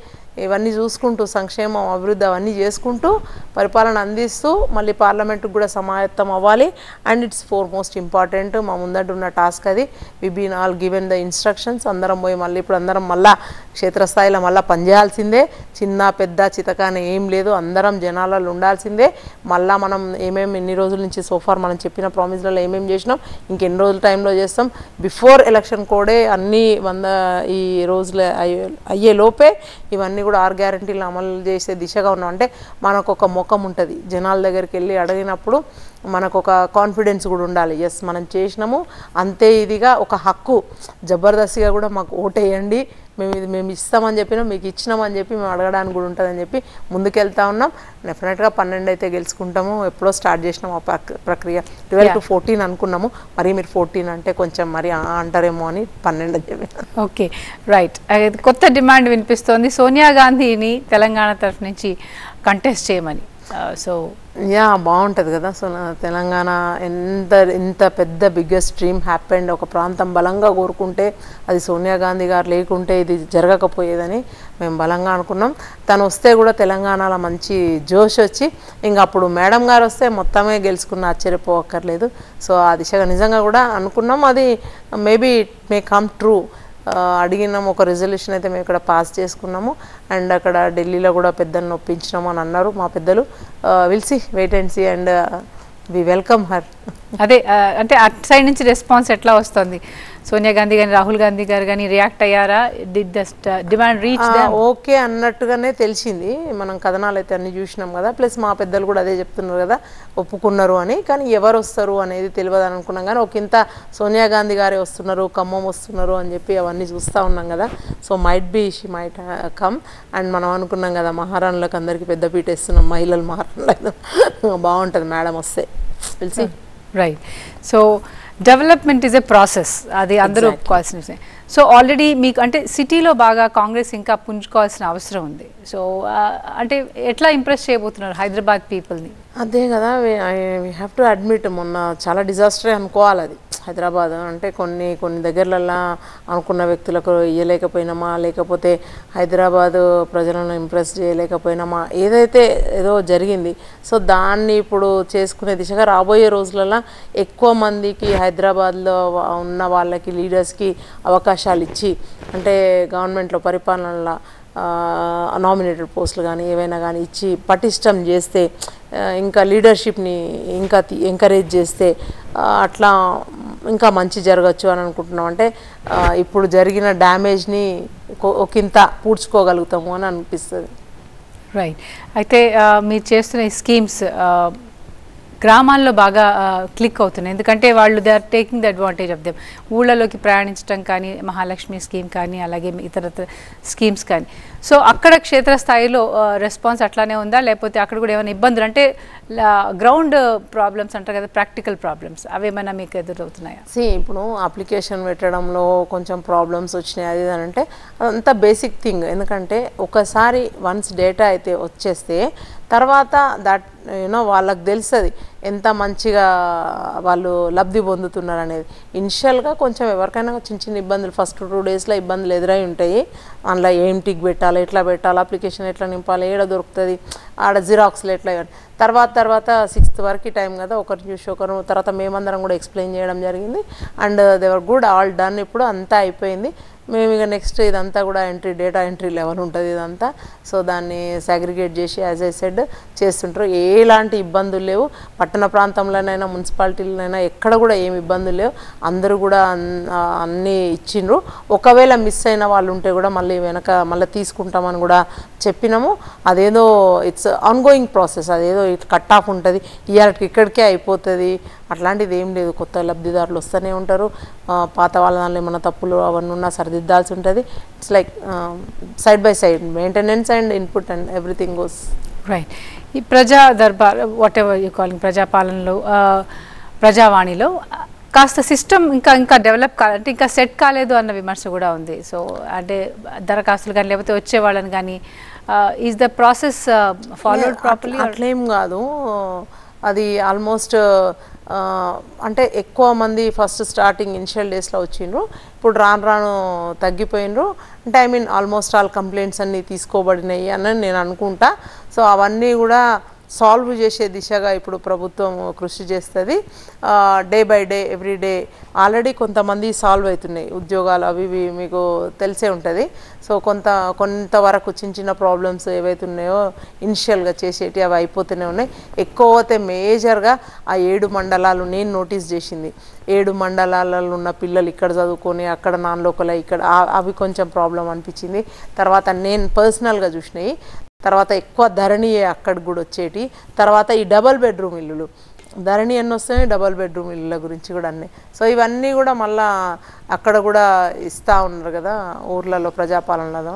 ఇవన్నీ చూసుకుంటూ సంక్షేమం అభివృద్ధి అవన్నీ చేసుకుంటూ పరిపాలన అందిస్తూ మళ్ళీ పార్లమెంట్కి కూడా సమాయత్తం అవ్వాలి. And it's most important. మా ముందట ఉన్న టాస్క్ అది. We been all given the instructions. అందరం పోయి మళ్ళీ ఇప్పుడు అందరం మళ్ళీ క్షేత్రస్థాయిలో మళ్ళీ పనిచేయాల్సిందే. చిన్న పెద్ద చితకానే ఏం లేదు, అందరం జనాలలో ఉండాల్సిందే. మళ్ళీ మనం ఏమేమి ఎన్ని రోజుల నుంచి సోఫార్ మనం చెప్పిన ప్రామిస్లలో ఏమేమి చేసినాం, ఇంకెన్ని రోజుల టైంలో చేస్తాం. బిఫోర్ ఎలక్షన్ కోడే అన్నీ ఈ రోజులు అయ్యే లోపే ఇవన్నీ కూడా 6 గ్యారెంటీలు అమలు చేసే దిశగా ఉన్నాం. అంటే మనకు ఒక ముఖం ఉంటుంది, జనాల దగ్గరికి వెళ్ళి అడిగినప్పుడు మనకు ఒక కాన్ఫిడెన్స్ కూడా ఉండాలి. ఎస్ మనం చేసినాము అంతే. ఇదిగా ఒక హక్కు జబర్దస్తిగా కూడా మాకు ఓటేయండి, మేము ఇస్తామని చెప్పినాం, మీకు ఇచ్చినామని చెప్పి మేము అడగడానికి కూడా ఉంటుందని చెప్పి ముందుకెళ్తా ఉన్నాం. డెఫినెట్గా 12 అయితే గెలుచుకుంటాము. ఎప్పుడో స్టార్ట్ చేసినాం ఆ ప్రక్రియ. 12 to 14 అనుకున్నాము. మరి మీరు 14 అంటే కొంచెం మరి అంటారేమో అని 12 అని చెప్పి. Okay, right. కొత్త డిమాండ్ వినిపిస్తోంది, సోనియా గాంధీని తెలంగాణ తరఫు నుంచి కంటెస్ట్ చేయమని. సో బాగుంటుంది కదా. సో తెలంగాణ ఎంత పెద్ద బిగ్గెస్ట్ డ్రీమ్ హ్యాపెండ్. ఒక ప్రాంతం బలంగా కోరుకుంటే అది సోనియా గాంధీ గారు లేకుంటే ఇది జరగకపోయేదని మేము బలంగా అనుకున్నాం. తను వస్తే కూడా తెలంగాణలో మంచి జోష్ వచ్చి ఇంకా అప్పుడు మేడం గారు వస్తే మొత్తమే గెలుచుకున్న ఆశ్చర్యపోవక్కర్లేదు. సో ఆ దిశగా నిజంగా కూడా అనుకున్నాం. అది maybe it may come true. అడిగినాము. ఒక రిజల్యూషన్ అయితే మేము ఇక్కడ పాస్ చేసుకున్నాము. అండ్ అక్కడ ఢిల్లీలో కూడా పెద్దలను ఒప్పించినాము అని అన్నారు మా పెద్దలు. Will see, wait and see, and we welcome her. అదే అంటే అటు సైడ్ నుంచి రెస్పాన్స్ ఎట్లా వస్తుంది? సోనియా గాంధీ కానీ రాహుల్ గాంధీ గారు కానీ రియాక్ట్ అయ్యారా? Did the demand reach okay అన్నట్టుగానే తెలిసింది. మనం కథనాలు అయితే అన్ని చూసినాం కదా, ప్లస్ మా పెద్దలు కూడా అదే చెప్తున్నారు కదా, ఒప్పుకున్నారు అని. కానీ ఎవరు వస్తారు అనేది తెలియదు అని అనుకున్నాం. కానీ ఒకంత సోనియా గాంధీ గారే వస్తున్నారు, ఖమ్మం వస్తున్నారు అని చెప్పి అవన్నీ చూస్తూ ఉన్నాం కదా. So might be she might come. And మనం అనుకున్నాం కదా, మహారాణులకు అందరికీ పెద్ద పీట వేస్తున్నాం, మహిళలు మహారాణులకు బాగుంటుంది మేడం వస్తే, తెలిసి. Right. So development is a process, అది అందరూ ఒప్పుకోవాల్సిన విషయం. సో ఆల్రెడీ మీకు అంటే సిటీలో బాగా కాంగ్రెస్ ఇంకా పుంజుకోవాల్సిన అవసరం ఉంది. సో అంటే ఎట్లా ఇంప్రెస్ చేయబోతున్నారు హైదరాబాద్ పీపుల్ని? అదే కదా, వీ హ్యావ్ టు అడ్మిట్, మొన్న చాలా డిజాస్టరే అనుకోవాలి అది. హైదరాబాద్ అంటే కొన్ని దగ్గరలలో అనుకున్న వ్యక్తులకు ఇవ్వలేకపోయినామా, లేకపోతే హైదరాబాదు ప్రజలను ఇంప్రెస్ చేయలేకపోయినామా, ఏదో జరిగింది. సో దాన్ని ఇప్పుడు చేసుకునే దిశగా రాబోయే రోజులలో ఎక్కువ మందికి హైదరాబాద్లో ఉన్న వాళ్ళకి, లీడర్స్కి అవకాశాలు ఇచ్చి, అంటే గవర్నమెంట్లో పరిపాలనలో నామినేటెడ్ పోస్టులు కానీ ఏవైనా కానీ ఇచ్చి పటిష్టం చేస్తే, ఇంకా లీడర్షిప్ని ఇంకా ఎంకరేజ్ చేస్తే అట్లా ఇంకా మంచి జరగచ్చు అని అనుకుంటున్నాం. అంటే ఇప్పుడు జరిగిన డ్యామేజ్ని ఒకంత పూడ్చుకోగలుగుతాము అని అనిపిస్తుంది. రైట్. అయితే మీరు చేస్తున్న ఈ స్కీమ్స్ గ్రామాల్లో బాగా క్లిక్ అవుతున్నాయి, ఎందుకంటే వాళ్ళు they are taking the advantage of them. ఊళ్ళలోకి ప్రయాణించడం కానీ, మహాలక్ష్మి స్కీమ్ కానీ, అలాగే ఇతర స్కీమ్స్ కానీ. సో అక్కడ క్షేత్రస్థాయిలో రెస్పాన్స్ అట్లానే ఉందా, లేకపోతే అక్కడ కూడా ఏమైనా ఇబ్బందులు, అంటే గ్రౌండ్ ప్రాబ్లమ్స్ అంటారు కదా, ప్రాక్టికల్ ప్రాబ్లమ్స్, అవేమైనా మీకు ఎదురవుతున్నాయా? ఇప్పుడు అప్లికేషన్ పెట్టడంలో కొంచెం ప్రాబ్లమ్స్ వచ్చినాయి అది అంటే అదంతా బేసిక్ థింగ్. ఎందుకంటే ఒకసారి వన్స్ డేటా అయితే వచ్చేస్తే తర్వాత దట్ వాళ్ళకి తెలుస్తుంది ఎంత మంచిగా వాళ్ళు లబ్ధి పొందుతున్నారు అనేది. ఇనిషియల్గా కొంచెం ఎవరికైనా చిన్న ఇబ్బందులు ఫస్ట్ 2 డేస్లో ఇబ్బందులు ఎదురై ఉంటాయి. అందులో ఏం టిక్ పెట్టాలి, ఎట్లా పెట్టాలి, అప్లికేషన్ ఎట్లా నింపాలి, ఏడ దొరుకుతుంది, ఆడ జిరాక్స్లు ఎట్లా, తర్వాత 6th వరకు టైం కదా, ఒకరిని చూసి ఒకరు తర్వాత మేమందరం కూడా ఎక్స్ప్లెయిన్ చేయడం జరిగింది. And they were good, all done. ఇప్పుడు అంతా అయిపోయింది. మేము ఇక నెక్స్ట్ ఇదంతా కూడా డేటా ఎంట్రీ లెవెల్ ఉంటుంది ఇదంతా. సో దాన్ని సాగ్రిగేట్ చేసి యాజ్ ఐ సెడ్ చేస్తుంటారు. ఎలాంటి ఇబ్బందులు లేవు. పట్టణ ప్రాంతంలోనైనా మున్సిపాలిటీలనైనా ఎక్కడ కూడా ఏమి ఇబ్బందులు లేవు. అందరూ కూడా అన్నీ ఇచ్చిండ్రు. ఒకవేళ మిస్ అయిన వాళ్ళు ఉంటే కూడా మళ్ళీ మళ్ళీ తీసుకుంటామని కూడా చెప్పినాము. అదేదో ఇట్స్ ఆన్గోయింగ్ ప్రాసెస్, అదేదో కట్ ఆఫ్ ఉంటుంది, ఇక్కడికే అయిపోతుంది అట్లాంటిది ఏం లేదు. కొత్త లబ్ధిదారులు వస్తూనే ఉంటారు. పాత వాళ్ళ దానిలో ఏమైనా తప్పులు అవన్నీ ఉన్నా సరిదిద్దాల్సి ఉంటుంది. It's like side by side maintenance and input and everything goes right. ఈ ప్రజా దర్బార్ వాట్ ఎవర్ యూ కాలింగ్, ప్రజాపాలనలో ప్రజావాణిలో కాస్త సిస్టమ్ ఇంకా డెవలప్ కాలంటే ఇంకా సెట్ కాలేదు అన్న విమర్శ కూడా ఉంది. సో అంటే దరఖాస్తులు కానీ లేకపోతే వచ్చే వాళ్ళని కానీ is the process followed properly? అట్లేం కాదు. అది ఆల్మోస్ట్ అంటే ఎక్కువ మంది ఫస్ట్ స్టార్టింగ్ ఇనిషియల్ డేస్లో వచ్చిండ్రు. ఇప్పుడు రాను తగ్గిపోయినరు. అంటే ఆల్మోస్ట్ ఆల్ కంప్లైంట్స్ అన్నీ తీసుకోబడినాయి అని నేను అనుకుంటా. సో అవన్నీ కూడా సాల్వ్ చేసే దిశగా ఇప్పుడు ప్రభుత్వం కృషి చేస్తుంది. Day by day every day already కొంతమంది సాల్వ్ అవుతున్నాయి. ఉద్యోగాలు అవి ఇవి మీకు తెలిసే ఉంటుంది. సో కొంతవరకు చిన్న ప్రాబ్లమ్స్ ఏవైతే ఉన్నాయో ఇనిషియల్గా చేసేటి అవి అయిపోతూనే ఉన్నాయి. ఎక్కువ అయితే మేజర్గా ఆ 7 మండలాలు నేను నోటీస్ చేసింది. 7 మండలాలలో ఉన్న పిల్లలు ఇక్కడ చదువుకొని అక్కడ నాన్ లోకల్ ఇక్కడ అవి కొంచెం ప్రాబ్లం అనిపించింది. తర్వాత నేను పర్సనల్గా చూసినాయి. తర్వాత ఎక్కువ ధరణి అక్కడికి కూడా వచ్చేటి. తర్వాత ఈ డబల్ బెడ్రూమ్ ఇల్లులు, ధరణి ఎన్ని వస్తాయి, డబల్ బెడ్రూమ్ ఇళ్ళ గురించి కూడా అన్నీ. సో ఇవన్నీ కూడా మళ్ళీ అక్కడ కూడా ఇస్తూ ఉన్నారు కదా ఊర్లలో ప్రజాపాలనలో,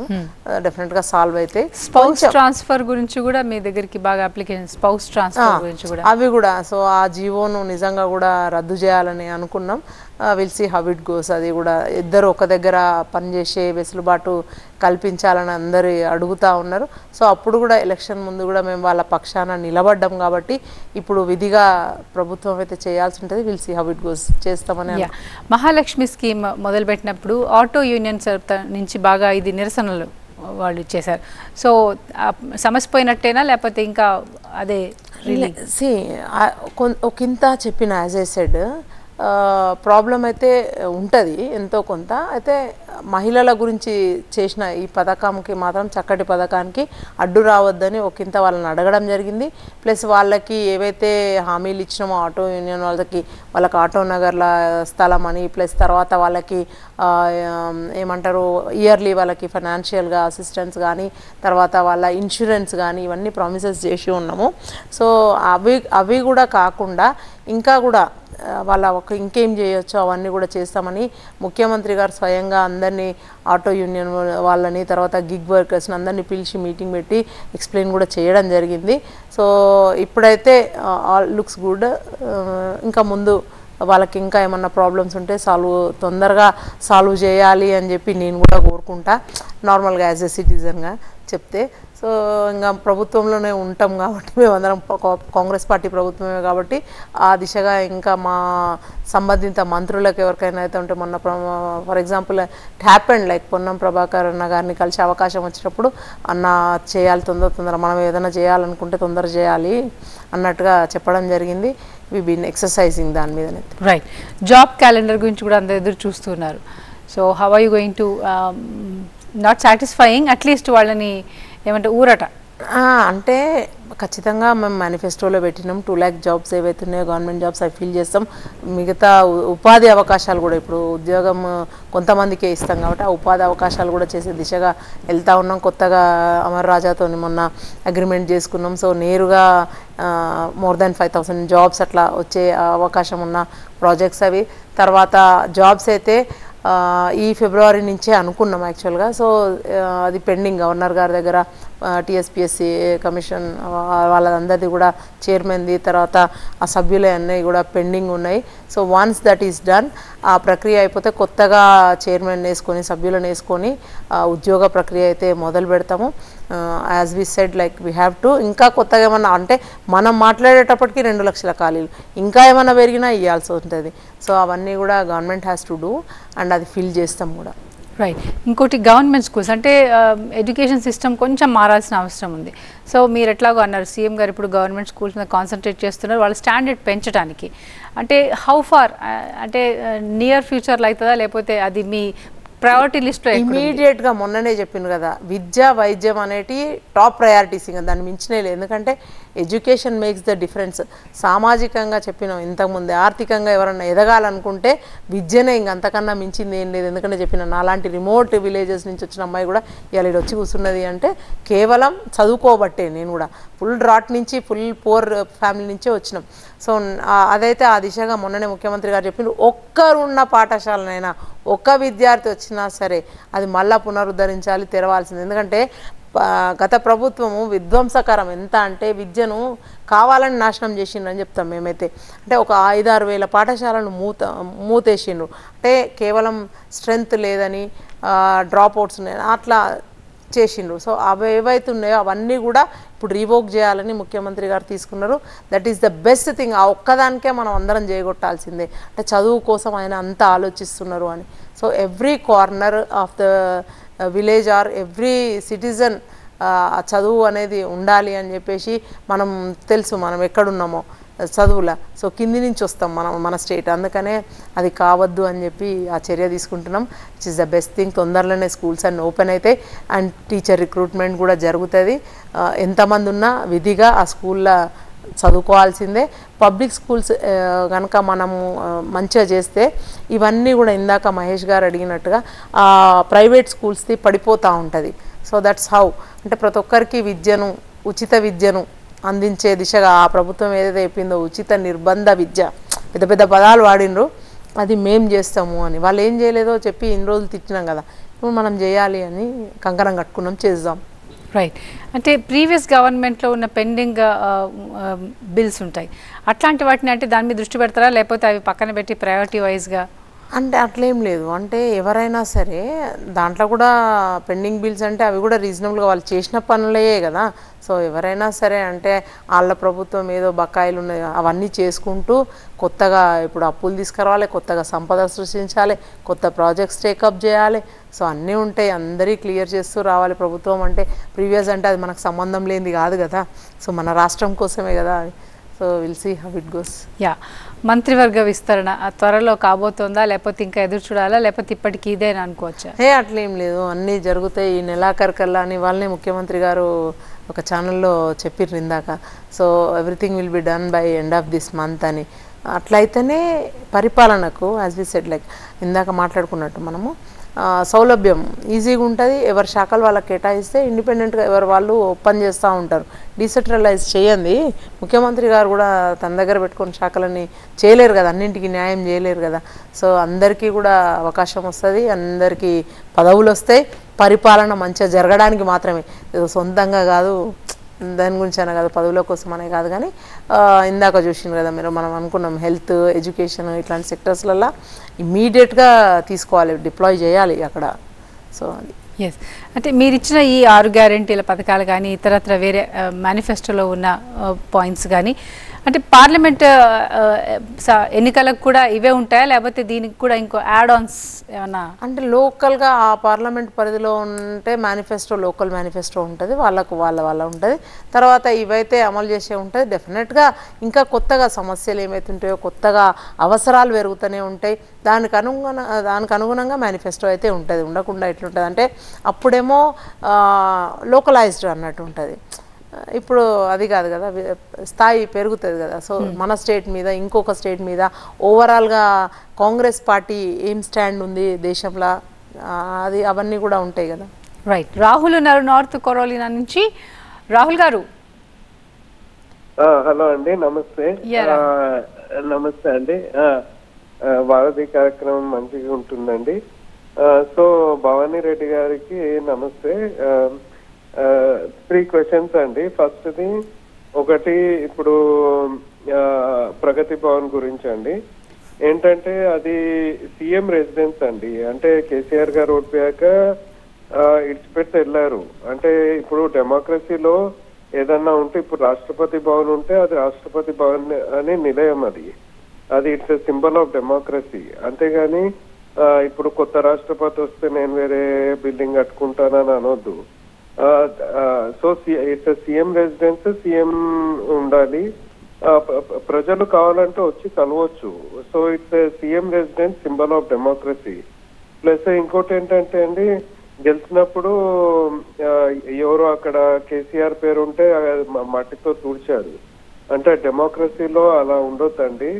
డెఫినెట్గా సాల్వ్ అయితే. స్పౌస్ ట్రాన్స్ఫర్ గురించి కూడా మీ దగ్గరికి బాగా అప్లికేషన్, స్పౌస్ ట్రాన్స్ఫర్ గురించి కూడా అవి కూడా. సో ఆ జీవోను నిజంగా కూడా రద్దు చేయాలని అనుకున్నాం. Will see how it goes. అది కూడా ఇద్దరు ఒక దగ్గర పనిచేసే వెసులుబాటు కల్పించాలని అందరు అడుగుతూ ఉన్నారు. సో అప్పుడు కూడా ఎలక్షన్ ముందు కూడా మేము వాళ్ళ పక్షాన నిలబడ్డాం కాబట్టి ఇప్పుడు విధిగా ప్రభుత్వం అయితే చేయాల్సి ఉంటుంది. Will see how it goes చేస్తామని. మహాలక్ష్మి స్కీమ్ మొదలుపెట్టినప్పుడు ఆటో యూనియన్స్ నుంచి బాగా ఇది నిరసనలు వాళ్ళు ఇచ్చేశారు. సో సమస్య పోయినట్టేనా లేకపోతే ఇంకా అదే? సి ఒకంత చెప్పిన యాజ్ ఐ సెడ్ ప్రాబ్లం అయితే ఉంటుంది ఎంతో కొంత. అయితే మహిళల గురించి చేసిన ఈ పథకంకి మాత్రం చక్కటి పథకానికి అడ్డు రావద్దని ఒకంత వాళ్ళని అడగడం జరిగింది. ప్లస్ వాళ్ళకి ఏవైతే హామీలు ఇచ్చినామో ఆటో యూనియన్ వాళ్ళకి ఆటో నగర్ల స్థలం అని, ప్లస్ తర్వాత వాళ్ళకి ఏమంటారు ఇయర్లీ వాళ్ళకి ఫైనాన్షియల్గా అసిస్టెన్స్ కానీ, తర్వాత వాళ్ళ ఇన్సూరెన్స్ కానీ ఇవన్నీ ప్రామిసెస్ చేసి ఉన్నాము. సో అవి కూడా కాకుండా ఇంకా కూడా వాళ్ళ ఇంకేం చేయొచ్చో అవన్నీ కూడా చేస్తామని ముఖ్యమంత్రి గారు స్వయంగా అందరినీ ఆటో యూనియన్ వాళ్ళని, తర్వాత గిగ్ వర్కర్స్ని అందరినీ పిలిచి మీటింగ్ పెట్టి ఎక్స్ప్లెయిన్ కూడా చేయడం జరిగింది. సో ఇప్పుడైతే ఆల్ లుక్స్ గుడ్. ఇంకా ముందు వాళ్ళకి ఇంకా ఏమన్నా ప్రాబ్లమ్స్ ఉంటే తొందరగా సాల్వ్ చేయాలి అని చెప్పి నేను కూడా కోరుకుంటా, నార్మల్గా యాజ్ ఎ సిటిజన్గా చెప్తే. సో ఇంకా ప్రభుత్వంలోనే ఉంటాం కాబట్టి మేమందరం కాంగ్రెస్ పార్టీ ప్రభుత్వమే కాబట్టి ఆ దిశగా ఇంకా మా సంబంధిత మంత్రులకు ఎవరికైనా అయితే ఉంటే మొన్న for example it happened like Ponnam Prabhakar అన్న గారిని కలిసి అవకాశం వచ్చినప్పుడు అన్న చేయాలి తొందర మనం ఏదైనా చేయాలనుకుంటే తొందర చేయాలి అన్నట్టుగా చెప్పడం జరిగింది. వి బీన్ ఎక్సర్సైజింగ్ దాని మీదనే. రైట్. జాబ్ క్యాలెండర్ గురించి కూడా అందరు ఎదురు చూస్తున్నారు. So how are you going to not satisfying at least వాళ్ళని ఏమంటే ఊరట అంటే ఖచ్చితంగా మేము మేనిఫెస్టోలో పెట్టినాం 2 lakh జాబ్స్ ఏవైతే ఉన్నాయో గవర్నమెంట్ జాబ్స్ అవి ఫిల్ చేస్తాం. మిగతా ఉపాధి అవకాశాలు కూడా ఇప్పుడు ఉద్యోగం కొంతమందికే ఇస్తాం కాబట్టి ఆ ఉపాధి అవకాశాలు కూడా చేసే దిశగా వెళ్తూ ఉన్నాం. కొత్తగా అమర్ రాజాతో మొన్న అగ్రిమెంట్ చేసుకున్నాం. సో నేరుగా మోర్ దాన్ 5,000 జాబ్స్ అట్లా వచ్చే అవకాశం ఉన్న ప్రాజెక్ట్స్ అవి. తర్వాత జాబ్స్ అయితే ఈ ఫిబ్రవరి నుంచే అనుకున్నాం యాక్చువల్గా. సో అది పెండింగ్ గవర్నర్ గారి దగ్గర టీఎస్పీఎస్సీ కమిషన్ వాళ్ళందరిది కూడా చైర్మన్ది, తర్వాత ఆ సభ్యులు అన్నీ కూడా పెండింగ్ ఉన్నాయి. So once that is done ఆ ప్రక్రియ అయిపోతే కొత్తగా చైర్మన్ వేసుకొని సభ్యులను వేసుకొని ఉద్యోగ ప్రక్రియ అయితే మొదలు పెడతాము. As we said like we have to ఇంకా కొత్తగా ఏమన్నా అంటే మనం మాట్లాడేటప్పటికి 2 లక్షల ఖాళీలు ఇంకా ఏమన్నా పెరిగినా ఇవ్వాల్సి ఉంటుంది. సో అవన్నీ కూడా government has to do and అది ఫిల్ చేస్తాం కూడా. రైట్. ఇంకోటి గవర్నమెంట్ స్కూల్స్ అంటే ఎడ్యుకేషన్ సిస్టమ్ కొంచెం మారాల్సిన అవసరం ఉంది. సో మీరు ఎట్లాగో అన్నారు సీఎం గారు ఇప్పుడు గవర్నమెంట్ స్కూల్స్ మీద కాన్సన్ట్రేట్ చేస్తున్నారు వాళ్ళ స్టాండర్డ్ పెంచడానికి. అంటే హౌ ఫార్ అంటే నియర్ ఫ్యూచర్లో అవుతుందా లేకపోతే అది మీ ప్రయారిటీ లిస్ట్లో ఇమీడియట్గా మొన్ననే చెప్పింది కదా విద్య వైద్యం అనేటి టాప్ ప్రయారిటీస్ ఇంకా దాన్ని మించినే లేదు. ఎందుకంటే ఎడ్యుకేషన్ మేక్స్ ద డిఫరెన్స్. సామాజికంగా చెప్పినాం ఇంతకుముందే ఆర్థికంగా ఎవరన్నా ఎదగాలనుకుంటే విద్యనే ఇంకంతకన్నా మించింది ఏం లేదు. ఎందుకంటే చెప్పిన నాలాంటి రిమోట్ విలేజెస్ నుంచి వచ్చిన అమ్మాయి కూడా ఇవాళ వచ్చి కూర్చున్నది అంటే కేవలం చదువుకోబట్టే. నేను కూడా ఫుల్ డ్రాట్ నుంచి ఫుల్ పోర్ ఫ్యామిలీ నుంచే వచ్చినాం. సో అదైతే ఆ దిశగా మొన్ననే ముఖ్యమంత్రి గారు చెప్పిండ్రు ఒక్కరున్న పాఠశాలనైనా ఒక్క విద్యార్థి వచ్చినా సరే అది మళ్ళా పునరుద్ధరించాలి తెరవాల్సింది. ఎందుకంటే గత ప్రభుత్వము విధ్వంసకరం ఎంత అంటే విద్యను కావాలని నాశనం చేసిండ్రని చెప్తాం మేమైతే. అంటే ఒక 5-6 వేల పాఠశాలను మూతేసిండ్రు. అంటే కేవలం స్ట్రెంగ్త్ లేదని డ్రాప్ అవుట్స్ ఉన్నాయని అట్లా చేసిండ్రు. సో అవి ఏవైతే ఉన్నాయో అవన్నీ కూడా ఇప్పుడు రీవోక్ చేయాలని ముఖ్యమంత్రి గారు తీసుకున్నారు. That is the best thing. ఆ ఒక్కదానికే మనం అందరం చేయగొట్టాల్సిందే. అంటే చదువు కోసం ఆయన అంతా ఆలోచిస్తున్నారు అని. So every corner of the village or every citizen చదువు అనేది ఉండాలి అని చెప్పేసి మనం తెలుసు మనం ఎక్కడున్నామో చదువులా. సో కింది నుంచి వస్తాం మన స్టేట్. అందుకనే అది కావద్దు అని చెప్పి ఆ చర్య తీసుకుంటున్నాం. Which is the best thing. తొందరలోనే స్కూల్స్ అన్నీ ఓపెన్ అవుతాయి అండ్ టీచర్ రిక్రూట్మెంట్ కూడా జరుగుతుంది. ఎంతమంది ఉన్నా విధిగా ఆ స్కూల్లో చదువుకోవాల్సిందే. పబ్లిక్ స్కూల్స్ కనుక మనము మంచిగా చేస్తే ఇవన్నీ కూడా ఇందాక మహేష్ గారు అడిగినట్టుగా ప్రైవేట్ స్కూల్స్ది పడిపోతూ ఉంటుంది. సో దట్స్ హౌ అంటే ప్రతి ఒక్కరికి విద్యను ఉచిత విద్యను అందించే దిశగా ఆ ప్రభుత్వం ఏదైతే చెప్పిందో ఉచిత నిర్బంధ విద్య పెద్ద పెద్ద పదాలు వాడినరు అది మేం చేస్తాము అని. వాళ్ళు ఏం చేయలేదో చెప్పి ఇన్ని రోజులు తిట్టినాం కదా, ఇప్పుడు మనం చేయాలి అని కంకణం కట్టుకున్నాం, చేద్దాం. రైట్. అంటే ప్రీవియస్ గవర్నమెంట్లో ఉన్న పెండింగ్ బిల్స్ ఉంటాయి అట్లాంటి వాటిని అంటే దాని మీద దృష్టి పెడతారా లేకపోతే అవి పక్కన పెట్టి ప్రయారిటీ వైజ్గా? అంటే అట్లేం లేదు. అంటే ఎవరైనా సరే దాంట్లో కూడా పెండింగ్ బిల్స్ అంటే అవి కూడా రీజనబుల్గా వాళ్ళు చేసిన పనులే కదా. సో ఎవరైనా సరే అంటే వాళ్ళ ప్రభుత్వం ఏదో బకాయిలు ఉన్నాయి అవన్నీ చేసుకుంటూ కొత్తగా ఇప్పుడు అప్పులు తీసుకురావాలి, కొత్తగా సంపద సృష్టించాలి, కొత్త ప్రాజెక్ట్స్ టేకప్ చేయాలి. సో అన్నీ ఉంటాయి, అందరీ క్లియర్ చేస్తూ రావాలి. ప్రభుత్వం అంటే ప్రీవియస్ అంటే అది మనకు సంబంధం లేనిది కాదు కదా. సో మన రాష్ట్రం కోసమే కదా. So will see how it goes. Yeah, మంత్రివర్గ విస్తరణ త్వరలో కాబోతోందా, లేకపోతే ఇంకా ఎదురు చూడాలా, లేకపోతే ఇప్పటికి ఇదేనా అనుకోవచ్చా? అట్లేం లేదు, అన్నీ జరుగుతాయి ఈ నెలాఖరికల్లా అని వాళ్ళనే ముఖ్యమంత్రి గారు ఒక ఛానల్లో చెప్పిర్రు ఇందాక. So everything will be done by end of this month అని. అట్లయితేనే పరిపాలనకు యాజ్ వి సెడ్ లైక్ ఇందాక మాట్లాడుకున్నట్టు మనము సౌలభ్యం ఈజీగా ఉంటుంది. ఎవరి శాఖలు వాళ్ళకి కేటాయిస్తే ఇండిపెండెంట్గా ఎవరు వాళ్ళు పని చేస్తూ ఉంటారు. డీసెంట్రలైజ్ చేయండి, ముఖ్యమంత్రి గారు కూడా తన దగ్గర పెట్టుకున్న శాఖలని చేయలేరు కదా, అన్నింటికి న్యాయం చేయలేరు కదా. సో అందరికీ కూడా అవకాశం వస్తుంది, అందరికీ పదవులు వస్తాయి. పరిపాలన మంచిగా జరగడానికి మాత్రమే, సొంతంగా కాదు, దాని గురించి అనే కాదు, పదవుల కోసం అనే కాదు. కానీ ఇందాక చూసిండ్రు కదా మీరు, మనం అనుకున్నాం హెల్త్, ఎడ్యుకేషన్ ఇట్లాంటి సెక్టర్స్లలో ఇమీడియట్గా తీసుకోవాలి, డిప్లాయ్ చేయాలి అక్కడ. సో అది ఎస్, అంటే మీరు ఇచ్చిన ఈ 6 గ్యారెంటీల పథకాలు కానీ ఇతరత్ర వేరే మేనిఫెస్టోలో ఉన్న పాయింట్స్ కానీ అంటే పార్లమెంట్ ఎన్నికలకు కూడా ఇవే ఉంటాయా, లేకపోతే దీనికి కూడా ఇంకో యాడ్ ఆన్స్ ఏమన్నా? అంటే లోకల్గా ఆ పార్లమెంట్ పరిధిలో ఉంటే మేనిఫెస్టో, లోకల్ మేనిఫెస్టో ఉంటుంది, వాళ్ళకు వాళ్ళ ఉంటుంది. తర్వాత ఇవైతే అమలు చేసే ఉంటుంది. డెఫినెట్గా ఇంకా కొత్తగా సమస్యలు ఏమైతే ఉంటాయో, కొత్తగా అవసరాలు పెరుగుతూనే ఉంటాయి. దానికి అనుగుణంగా మేనిఫెస్టో అయితే ఉంటుంది. ఉండకుండా ఎట్లుంటుంది అంటే అప్పుడేమో లోకలైజ్డ్ అన్నట్టు ఉంటుంది, ఇప్పుడు అది కాదు కదా, స్థాయి పెరుగుతుంది కదా. సో మన స్టేట్ మీద, ఇంకొక స్టేట్ మీద, ఓవరాల్గా కాంగ్రెస్ పార్టీ ఏం స్టాండ్ ఉంది దేశంలో, అది అవన్నీ కూడా ఉంటాయి కదా. రైట్, రాహుల్ ఉన్నారు నార్త్ కరోలినా నుంచి. రాహుల్ గారు. హలో అండి, నమస్తే. నమస్తే అండి. వారధి కార్యక్రమం మంచిగా ఉంటుందండి. సో భవానీ రెడ్డి గారికి నమస్తే. 3 క్వశ్చన్స్ అండి. ఫస్ట్ది ఒకటి, ఇప్పుడు ప్రగతి భవన్ గురించి అండి. ఏంటంటే అది సీఎం రెసిడెన్స్ అండి. అంటే కేసీఆర్ గారు ఓడిపోయాక ఇడిచిపెట్టి వెళ్ళారు. అంటే ఇప్పుడు డెమోక్రసీలో ఏదన్నా ఉంటే, ఇప్పుడు రాష్ట్రపతి భవన్ ఉంటే అది రాష్ట్రపతి భవన్ అనే నిలయం, అది it's a symbol of democracy. అంతేగాని ఇప్పుడు కొత్త రాష్ట్రపతి వస్తే నేను వేరే బిల్డింగ్ కట్టుకుంటానని అనొద్దు. So it's CM residence, CM ఉండాలి. ప్రజలు కావాలంటే వచ్చి కలవచ్చు. So it's CM residence, symbol of democracy. Plus ఇంకోటి ఏంటంటే అండి, గెలిచినప్పుడు ఎవరు అక్కడ కేసీఆర్ పేరు ఉంటే మట్టితో తుడిచారు. అంటే డెమోక్రసీలో అలా ఉండొద్దండి.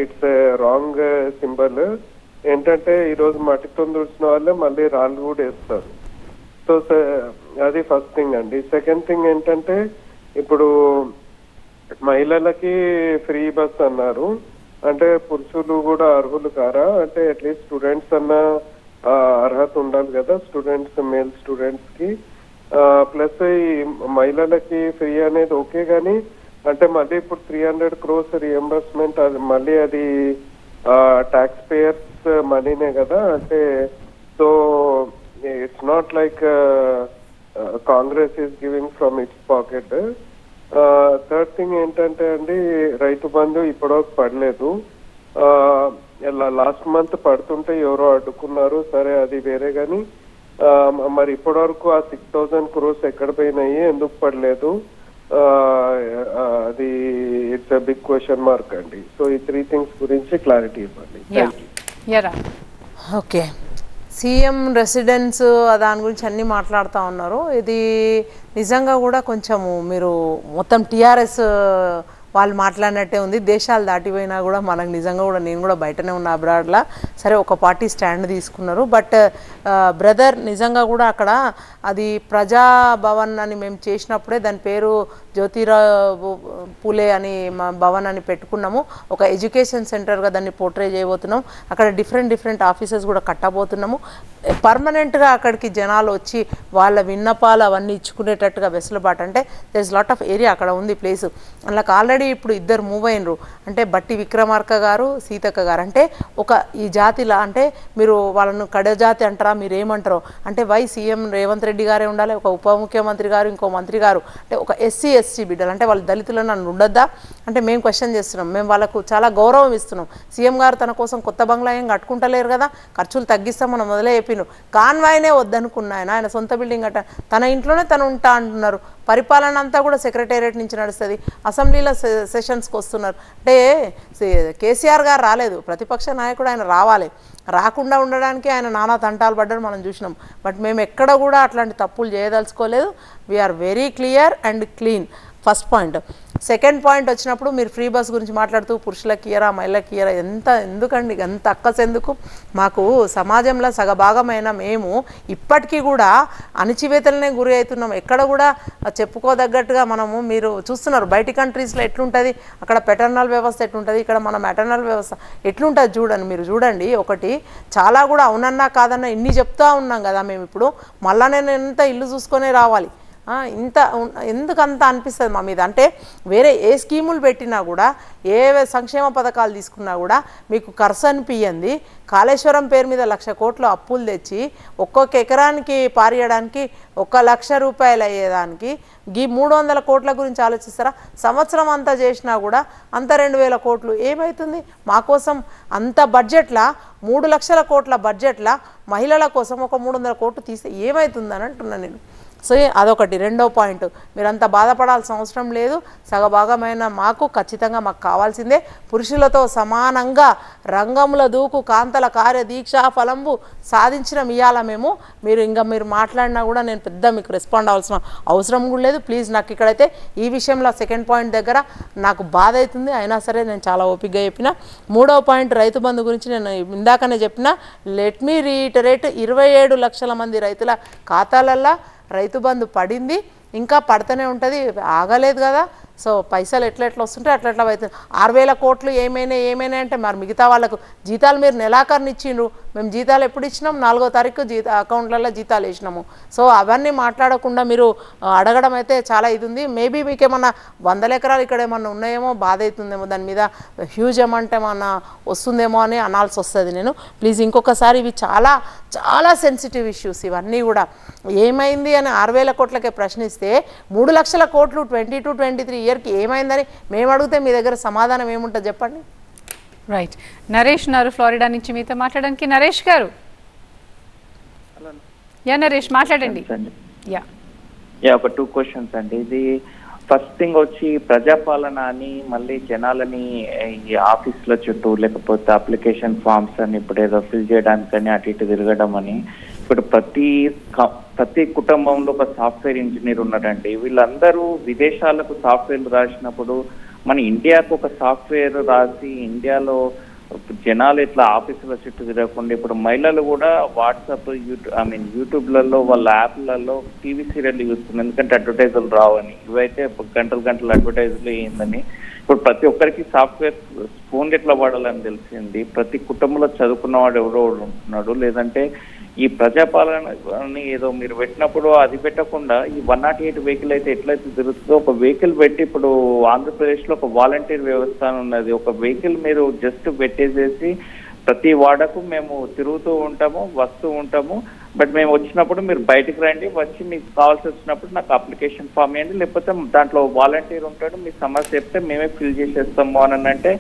It's wrong symbol. ఏంటంటే ఈరోజు మట్టితో తుడిచిన వాళ్ళే మళ్ళీ రాళ్ళు కూడా వేస్తారు. సో అది ఫస్ట్ థింగ్ అండి. సెకండ్ థింగ్ ఏంటంటే, ఇప్పుడు మహిళలకి ఫ్రీ బస్ అన్నారు. అంటే పురుషులు కూడా అర్హులు కారా? అంటే అట్లీస్ట్ స్టూడెంట్స్ అన్న అర్హత ఉండాలి కదా, స్టూడెంట్స్, మేల్ స్టూడెంట్స్ కి. ప్లస్ ఈ మహిళలకి ఫ్రీ అనేది ఓకే, కానీ అంటే మళ్ళీ ఇప్పుడు 300 crores రియంబర్స్మెంట్, అది మళ్ళీ అది ట్యాక్స్ పేయర్స్ మనీనే కదా. అంటే so it's not like Congress is giving from it's pocket. Third thing ఏంటంటే అండి, రైతు బంధు ఇప్పటివరకు పడలేదు. లాస్ట్ మంత్ పడుతుంటే ఎవరో అడ్డుకున్నారు, సరే అది వేరే. కానీ మరి ఇప్పటివరకు ఆ 6,000 crores ఎక్కడ పోయినాయి, ఎందుకు పడలేదు, అది it's a big question mark అండి. సో ఈ 3 things గురించి క్లారిటీ ఇవ్వండి. ఓకే, సీఎం రెసిడెన్స్ దాని గురించి అన్నీ మాట్లాడుతూ ఉన్నారు. ఇది నిజంగా కూడా కొంచెము మీరు మొత్తం టీఆర్ఎస్ వాళ్ళు మాట్లాడినట్టే ఉంది. దేశాలు దాటిపోయినా కూడా మనకు నిజంగా కూడా, నేను కూడా బయటనే ఉన్నా అబ్రాడ్లా, సరే ఒక పార్టీ స్టాండ్ తీసుకున్నారు. బట్ బ్రదర్ నిజంగా కూడా అక్కడ అది ప్రజాభవన్ అని మేము చేసినప్పుడే దాని పేరు జ్యోతిరావు పూలే అని భవన్ అని పెట్టుకున్నాము. ఒక ఎడ్యుకేషన్ సెంటర్గా దాన్ని పోర్ట్రే చేయబోతున్నాం. అక్కడ డిఫరెంట్ ఆఫీసెస్ కూడా కట్టబోతున్నాము. పర్మనెంట్గా అక్కడికి జనాలు వచ్చి వాళ్ళ విన్నపాలు అవన్నీ ఇచ్చుకునేటట్టుగా వెసులుబాటు. అంటే there is lot of area అక్కడ ఉంది ప్లేసు. అందులోకి ఆల్రెడీ ఇప్పుడు 2 మూవ్ అయినరు. అంటే బట్టి విక్రమార్క గారు, సీతక్క గారు. అంటే ఒక ఈ జాతిలా, అంటే మీరు వాళ్ళను కడజాతి అంటారా, మీరు ఏమంటారో, అంటే వై సీఎం రేవంత్ రెడ్డి గారే ఉండాలి, ఒక ఉప ముఖ్యమంత్రి గారు, ఇంకో మంత్రి గారు, అంటే ఒక SC ST బిడ్డలు, అంటే వాళ్ళు దళితులను నన్ను ఉండొద్దా అంటే మేము క్వశ్చన్ చేస్తున్నాం. మేము వాళ్ళకు చాలా గౌరవం ఇస్తున్నాం. సీఎం గారు తన కోసం కొత్త బంగ్లా ఏం కట్టుకుంటలేరు కదా, ఖర్చులు తగ్గిస్తాం మనం మొదలే చెప్పిను. కాన్వాయ్నే వద్దనుకున్నాయన, ఆయన సొంత బిల్డింగ్ అట్ట తన ఇంట్లోనే తను ఉంటా అంటున్నారు. పరిపాలన అంతా కూడా సెక్రటేరియట్ నుంచి నడుస్తుంది. అసెంబ్లీలో సెషన్స్కి వస్తున్నారు అంటే కేసీఆర్ గారు రాలేదు, ప్రతిపక్ష నాయకుడు ఆయన రావాలి. రాకుండా ఉండడానికి ఆయన నానా తంటాలు పడ్డారు మనం చూసినాం. బట్ మేము ఎక్కడ కూడా అట్లాంటి తప్పులు చేయదలుచుకోలేదు. We're very clear and clean. First point. Second point వచ్చినప్పుడు మీరు ఫ్రీ బస్ గురించి మాట్లాడుతూ పురుషులకి ఇయరా మహిళలకి ఇయరా ఎందుకండి ఎంత అక్కసెందుకు? మాకు సమాజంలో సగభాగమైన మేము ఇప్పటికీ కూడా అణచివేతలనే గురి అవుతున్నాం. ఎక్కడ కూడా చెప్పుకోదగ్గట్టుగా మనము మీరు చూస్తున్నారు బయటి కంట్రీస్లో ఎట్లుంటుంది, అక్కడ పెటర్నల్ వ్యవస్థ ఎట్లుంటుంది, ఇక్కడ మన మెటర్నల్ వ్యవస్థ ఎట్లుంటుంది చూడండి. మీరు చూడండి, ఒకటి చాలా కూడా అవునన్నా కాదన్నా ఇన్ని చెప్తా ఉన్నాం కదా మేము. ఇప్పుడు మళ్ళా నేను ఎంత ఇల్లు చూసుకొనే రావాలి, ఇంత ఎందుకంత అనిపిస్తుంది మా మీద అంటే వేరే ఏ స్కీములు పెట్టినా కూడా ఏ సంక్షేమ పథకాలు తీసుకున్నా కూడా మీకు ఖర్చు అనిపించింది. కాళేశ్వరం పేరు మీద 1,00,000 కోట్లు అప్పులు తెచ్చి ఒక్కొక్క ఎకరానికి పారియడానికి 1,00,000 రూపాయలు అయ్యేదానికి ఈ 300 కోట్ల గురించి ఆలోచిస్తారా? సంవత్సరం అంతా చేసినా కూడా అంత 2,000 కోట్లు ఏమవుతుంది? మా కోసం అంత బడ్జెట్లా 3,00,000 కోట్ల బడ్జెట్లా మహిళల కోసం ఒక 300 కోట్లు తీస్తే ఏమవుతుందని అంటున్నాను నేను. సో అదొకటి. రెండో పాయింట్, మీరంతా బాధపడాల్సిన అవసరం లేదు. సగభాగమైన మాకు ఖచ్చితంగా మాకు కావాల్సిందే పురుషులతో సమానంగా రంగముల దూకు కాంతల కార్య దీక్షా ఫలంబు సాధించిన ఇయాల మేము. మీరు మాట్లాడినా కూడా నేను పెద్ద మీకు రెస్పాండ్ అవ్వాల్సిన అవసరం కూడా లేదు. ప్లీజ్ నాకు ఇక్కడైతే ఈ విషయంలో సెకండ్ పాయింట్ దగ్గర నాకు బాధ అవుతుంది. అయినా సరే నేను చాలా ఓపికగా చెప్పిన. మూడో పాయింట్ రైతు బంధు గురించి నేను ఇందాకనే చెప్పిన. లెట్ మీ రీటరేట్, 27 లక్షల మంది రైతుల ఖాతాలల్లో రైతు బంధు పడింది, ఇంకా పడుతూనే ఉంటుంది, ఆగలేదు కదా. సో పైసలు ఎట్లా వస్తుంటే అట్లా అవుతుంది. 6,000 కోట్లు ఏమైనా అంటే మరి మిగతా వాళ్ళకు జీతాలు మీరు నెలాఖరుని ఇచ్చిండ్రు, మేము జీతాలు ఎప్పుడు ఇచ్చినాం? 4వ తారీఖు అకౌంట్లలో జీతాలు వేసినాము. సో అవన్నీ మాట్లాడకుండా మీరు అడగడం అయితే చాలా ఇది ఉంది. మేబీ మీకు ఏమన్నా 100 ఎకరాలు ఇక్కడ ఏమన్నా ఉన్నాయేమో, బాధ అవుతుందేమో, దాని మీద హ్యూజ్ అమౌంట్ ఏమన్నా వస్తుందేమో అని అనాల్సి వస్తుంది. నేను ప్లీజ్ ఇంకొకసారి ఇవి చాలా చాలా సెన్సిటివ్ ఇష్యూస్ ఇవన్నీ కూడా. ఏమైంది అని 6,000 కోట్లకే ప్రశ్నిస్తే 3 లక్షల కోట్లు 22-23 ఇయర్కి ఏమైందని మేము అడిగితే మీ దగ్గర సమాధానం ఏముంటుంది చెప్పండి? రైట్. నరేష్ ఉన్నారు ఫ్లోరిడా నుంచి మీతో మాట్లాడడానికి. నరేష్ గారు, నరేష్ మాట్లాడండి. ఒక 2 క్వశ్చన్స్ అండి. ఇది ఫస్ట్ థింగ్ వచ్చి ప్రజాపాలన అని మళ్ళీ జనాలని ఈ ఆఫీసుల చుట్టూ లేకపోతే అప్లికేషన్ ఫామ్స్ అని ఇప్పుడు ఏదో ఫిల్ చేయడానికని అటు ఇటు తిరగడం అని. ఇప్పుడు ప్రతి కుటుంబంలో ఒక సాఫ్ట్వేర్ ఇంజనీర్ ఉన్నారండి. వీళ్ళందరూ విదేశాలకు సాఫ్ట్వేర్లు రాసినప్పుడు మన ఇండియాకు ఒక సాఫ్ట్వేర్ రాసి ఇండియాలో జనాలు ఇట్లా ఆఫీసుల చుట్టూ తిరగకుండా ఇప్పుడు మహిళలు కూడా వాట్సాప్ యూట్యూబ్లలో వాళ్ళ యాప్లలో టీవీ సీరియల్ చూస్తున్నారు, ఎందుకంటే అడ్వర్టైజర్లు రావని. ఇవైతే గంటలు అడ్వర్టైజర్లు ఏందని. ఇప్పుడు ప్రతి ఒక్కరికి సాఫ్ట్వేర్ ఫోన్ ఎట్లా వాడాలని తెలిసింది. ప్రతి కుటుంబంలో చదువుకున్నవాడు ఎవరో ఉంటున్నాడు. లేదంటే ఈ ప్రజాపాలన ఏదో మీరు పెట్టినప్పుడు అది పెట్టకుండా ఈ 108 వెహికల్ అయితే ఎట్లయితే తిరుగుతుందో ఒక వెహికల్ పెట్టి, ఇప్పుడు ఆంధ్రప్రదేశ్లో ఒక వాలంటీర్ వ్యవస్థ ఉన్నది. ఒక వెహికల్ మీరు జస్ట్ పెట్టేసేసి ప్రతి వాడకు మేము తిరుగుతూ ఉంటాము, వస్తూ ఉంటాము. బట్ మేము వచ్చినప్పుడు మీరు బయటకు రండి, వచ్చి మీకు కావాల్సి వచ్చినప్పుడు నాకు అప్లికేషన్ ఫామ్ ఇవ్వండి, లేకపోతే దాంట్లో వాలంటీర్ ఉంటాడు, మీ సమస్య చెప్తే మేమే ఫిల్ చేసేస్తాము అని అంటే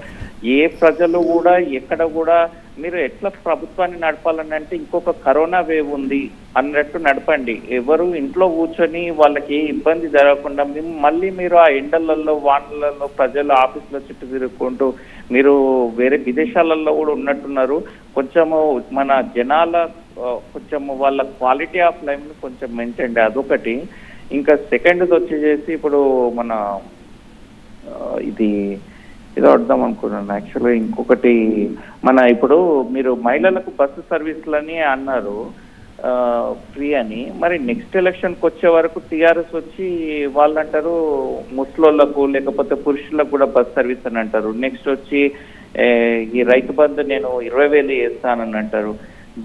ఏ ప్రజలు కూడా ఎక్కడ కూడా మీరు ఎట్లా ప్రభుత్వాన్ని నడపాలని అంటే ఇంకొక కరోనా వేవ్ ఉంది అన్నట్టు నడపండి. ఎవరు ఇంట్లో కూర్చొని వాళ్ళకి ఏ ఇబ్బంది జరగకుండా మళ్ళీ మీరు ఆ ఎండలలో వానలలో ప్రజలు ఆఫీసుల చుట్టూ తిరుగుకుంటూ మీరు వేరే విదేశాలలో కూడా ఉన్నట్టున్నారు. కొంచెము మన జనాల కొంచెము వాళ్ళ క్వాలిటీ ఆఫ్ లైఫ్ని కొంచెం మెయింటైన్, అదొకటి. ఇంకా సెకండ్ది వచ్చేసి ఇప్పుడు మన ఇది ఏదో అర్థం అనుకున్నాను యాక్చువల్గా. ఇంకొకటి మన ఇప్పుడు మీరు మహిళలకు బస్సు సర్వీసులని అన్నారు ఫ్రీ అని. మరి నెక్స్ట్ ఎలక్షన్కి వచ్చే వరకు టీఆర్ఎస్ వచ్చి వాళ్ళు అంటారు ముస్లింలకు లేకపోతే పురుషులకు కూడా బస్ సర్వీస్ అని అంటారు. నెక్స్ట్ వచ్చి ఈ రైతు బంధు నేను 20,000 వేస్తానని అంటారు.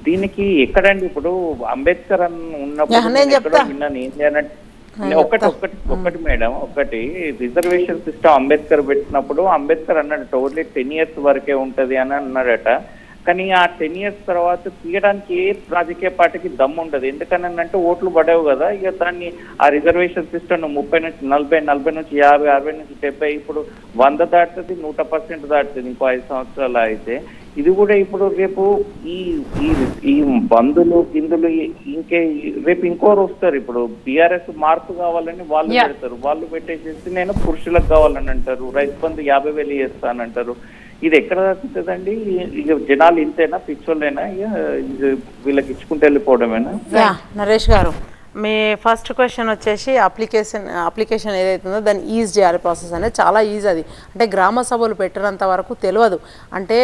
దీనికి ఎక్కడండి? ఇప్పుడు అంబేద్కర్ అని ఉన్నప్పుడు విన్నాను ఏంటి అని ఒకటి మేడం, ఒకటి రిజర్వేషన్ సిస్టమ్ అంబేద్కర్ పెట్టినప్పుడు అంబేద్కర్ అన్నాడట ఓన్లీ 10 years వరకే ఉంటది అని అన్నాడట. కానీ ఆ 10 years తర్వాత తీయడానికి ఏ రాజకీయ పార్టీకి దమ్ము ఉండదు. ఎందుకని అంటే ఓట్లు పడేవు కదా. ఇక దాన్ని ఆ రిజర్వేషన్ సిస్టమ్ 30 నుంచి 40, 40 నుంచి 50, 60 నుంచి 70, ఇప్పుడు 100 దాటుతుంది, 100% దాటుతుంది ఇంకో 5 సంవత్సరాలు అయితే. ఇది కూడా ఇప్పుడు రేపు ఈ ఈ ఈ బంధులు గిందులు రేపు ఇంకోరు వస్తారు. ఇప్పుడు బీఆర్ఎస్ మార్పు కావాలని వాళ్ళు పెడతారు, వాళ్ళు పెట్టేసేసి నేను పురుషులకు కావాలని అంటారు, రైతు బంధు 50,000 చేస్తానంటారు. ఇది ఎక్కడ తగ్గుతుందండి? ఇక జనాలు ఇంతేనా, పిచ్చోళ్ళైనా, వీళ్ళకి ఇచ్చుకుంటూ వెళ్ళిపోవడమేనా? నరేష్ గారు, మీ ఫస్ట్ క్వశ్చన్ వచ్చేసి అప్లికేషన్ ఏదైతుందో దాన్ని ఈజ్ చేయాలి ప్రాసెస్ అనేది చాలా ఈజీ. అది అంటే గ్రామ సభలు పెట్టినంత వరకు తెలియదు. అంటే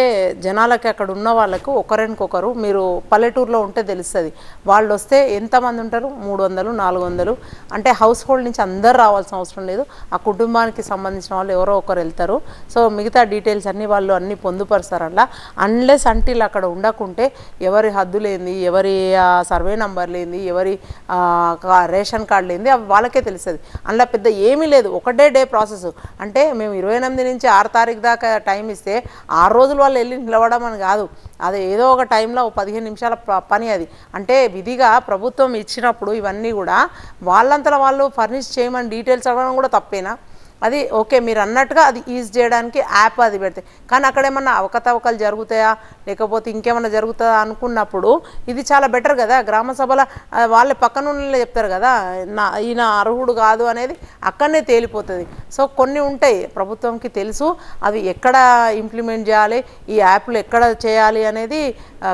జనాలకి అక్కడ ఉన్న వాళ్ళకు ఒకరికొకరు, మీరు పల్లెటూరులో ఉంటే తెలుస్తుంది, వాళ్ళు వస్తే ఎంతమంది ఉంటారు, 300 400, అంటే హౌస్ హోల్డ్ నుంచి అందరు రావాల్సిన అవసరం లేదు, ఆ కుటుంబానికి సంబంధించిన వాళ్ళు ఎవరో ఒకరు వెళ్తారు. సో మిగతా డీటెయిల్స్ అన్నీ వాళ్ళు అన్నీ పొందుపరుస్తారు. అలా అన్లెస్ అంటిల్ అక్కడ ఉండకుంటే ఎవరి హద్దులేంది, ఎవరి సర్వే నంబర్ లేని, ఎవరి రేషన్ కార్డు లేనిది అవి వాళ్ళకే తెలుస్తుంది. అందులో పెద్ద ఏమీ లేదు, ఒకటే డే ప్రాసెస్. అంటే మేము 28 నుంచి 6 తారీఖు దాకా టైం ఇస్తే 6 రోజులు వాళ్ళు వెళ్ళి నిలవడం అని కాదు, అది ఏదో ఒక టైంలో 15 నిమిషాల పని అది. అంటే విధిగా ప్రభుత్వం ఇచ్చినప్పుడు ఇవన్నీ కూడా వాళ్ళంతలో వాళ్ళు ఫర్నిష్ చేయమని డీటెయిల్స్ అవ్వడం కూడా తప్పేనా? అది ఓకే, మీరు అన్నట్టుగా అది ఈజీ చేయడానికి యాప్ అది పెడితే, కానీ అక్కడ ఏమన్నా అవకతవకలు జరుగుతాయా లేకపోతే ఇంకేమన్నా జరుగుతుందా అనుకున్నప్పుడు ఇది చాలా బెటర్ కదా. గ్రామ సభల వాళ్ళే పక్కన చెప్తారు కదా ఈయన అర్హుడు కాదు అనేది అక్కడనే తేలిపోతుంది. సో కొన్ని ఉంటాయి ప్రభుత్వంకి తెలుసు, అవి ఎక్కడ ఇంప్లిమెంట్ చేయాలి, ఈ యాప్లు ఎక్కడ చేయాలి అనేది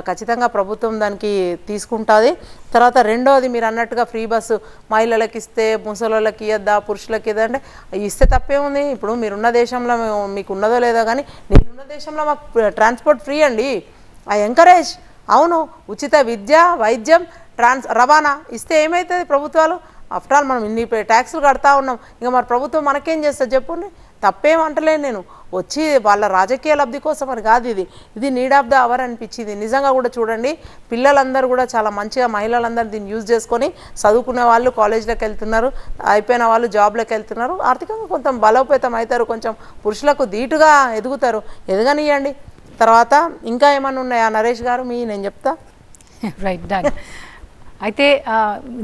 ఖచ్చితంగా ప్రభుత్వం దానికి తీసుకుంటుంది. తర్వాత రెండోది మీరు అన్నట్టుగా ఫ్రీ బస్సు మహిళలకు ఇస్తే ముసలోళ్ళకి ఇవ్వద్దా, పురుషులకి ఇద్దా అంటే ఇస్తే తప్పే ఉంది. ఇప్పుడు మీరున్న దేశంలో మీకు ఉన్నదో లేదో కానీ నేనున్న దేశంలో మాకు ట్రాన్స్పోర్ట్ ఫ్రీ అండి. I encourage. అవును, ఉచిత విద్య, వైద్యం, రవాణా ఇస్తే ఏమవుతుంది? ప్రభుత్వాలు ఆఫ్టర్ ఆల్ మనం ఇన్ని ట్యాక్సులు కడతా ఉన్నాం, ఇంకా మరి ప్రభుత్వం మనకేం చేస్తుంది చెప్పండి? తప్పేం అంటలేను నేను, వచ్చి వాళ్ళ రాజకీయ లబ్ధి కోసం అని కాదు, ఇది నీడ్ ఆఫ్ ద అవర్ అనిపించింది. నిజంగా కూడా చూడండి, పిల్లలందరూ కూడా చాలా మంచిగా, మహిళలందరూ దీన్ని యూజ్ చేసుకొని చదువుకునే వాళ్ళు కాలేజీలకు వెళ్తున్నారు, అయిపోయిన వాళ్ళు జాబ్లకు వెళ్తున్నారు, ఆర్థికంగా కొంచెం బలోపేతం అవుతారు, కొంచెం పురుషులకు ధీటుగా ఎదుగుతారు, ఎదగనియండి. తర్వాత ఇంకా ఏమన్నా ఉన్నాయా నరేష్ గారు? నేను చెప్తా. Right, done. అయితే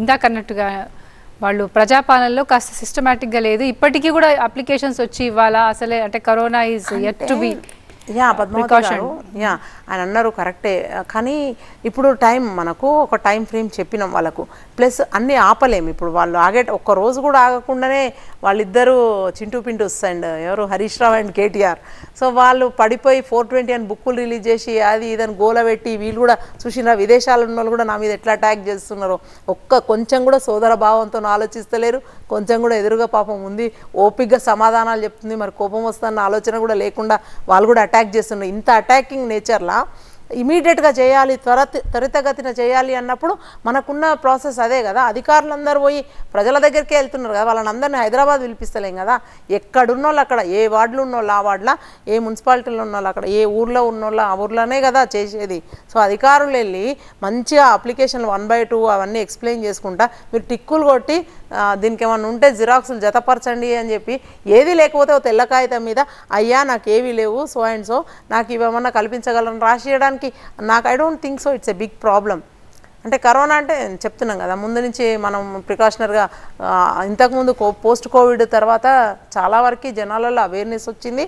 ఇందాక అన్నట్టుగా వాళ్ళు ప్రజాపాలనలో కాస్త సిస్టమేటిక్గా లేదు, ఇప్పటికీ కూడా అప్లికేషన్స్ వచ్చి ఇవ్వాలా అసలే, అంటే corona is yet to be. ఆయన అన్నారు కరెక్టే, కానీ ఇప్పుడు మనకు ఒక టైం ఫ్రేమ్ చెప్పినాం వాళ్ళకు, ప్లస్ అన్నీ ఆపలేము. ఇప్పుడు వాళ్ళు ఒక్క రోజు కూడా ఆగకుండానే వాళ్ళిద్దరూ చింటూ పింటూస్ అండ్ ఎవరు హరీష్ రావు అండ్ కేటీఆర్, సో వాళ్ళు పడిపోయి 420 అని బుక్కులు రిలీజ్ చేసి అది ఇదని గోలబెట్టి, వీళ్ళు కూడా చూసినా విదేశాలు ఉన్న వాళ్ళు కూడా నా మీద ఎట్లా అటాక్ చేస్తున్నారో, కొంచెం కూడా సోదర భావంతో ఆలోచిస్తలేరు, కొంచెం కూడా ఎదురుగా పాపం ఉంది, ఓపిక్గా సమాధానాలు చెప్తుంది, మరి కోపం వస్తున్న ఆలోచన కూడా లేకుండా వాళ్ళు కూడా అటాక్ చేస్తున్నారు. ఇంత అటాకింగ్ నేచర్లా ఇమీడియట్గా చేయాలి, త్వరితగతిన చేయాలి అన్నప్పుడు మనకున్న ప్రాసెస్ అదే కదా. అధికారులందరూ పోయి ప్రజల దగ్గరికే వెళ్తున్నారు కదా, వాళ్ళని అందరినీ హైదరాబాద్ పిలిపిస్తలేం కదా. ఎక్కడున్న వాళ్ళు అక్కడ, ఏ వార్డులో ఉన్న వాళ్ళు ఆ వార్డులో, ఏ మున్సిపాలిటీలో ఉన్న వాళ్ళు అక్కడ, ఏ ఊర్లో ఉన్న వాళ్ళు ఆ ఊర్లోనే కదా చేసేది. సో అధికారులు వెళ్ళి మంచిగా అప్లికేషన్లు 1 by 2 అవన్నీ ఎక్స్ప్లెయిన్ చేసుకుంటా, మీరు టిక్కులు కొట్టి దీనికి ఏమన్నా ఉంటే జిరాక్సులు జతపరచండి అని చెప్పి, ఏది లేకపోతే తెల్ల కాగితం మీద అయ్యా నాకు ఏవి లేవు సో అండ్ సో, నాకు ఇవేమన్నా కల్పించగలను రాసియడానికి నాకు I don't think so it's a big problem. అంటే కరోనా అంటే చెప్తున్నాం కదా, ముందు నుంచి మనం ప్రికాషనర్గా, ఇంతకుముందు పోస్ట్ కోవిడ్ తర్వాత చాలా వరకు జనాలలో అవేర్నెస్ వచ్చింది.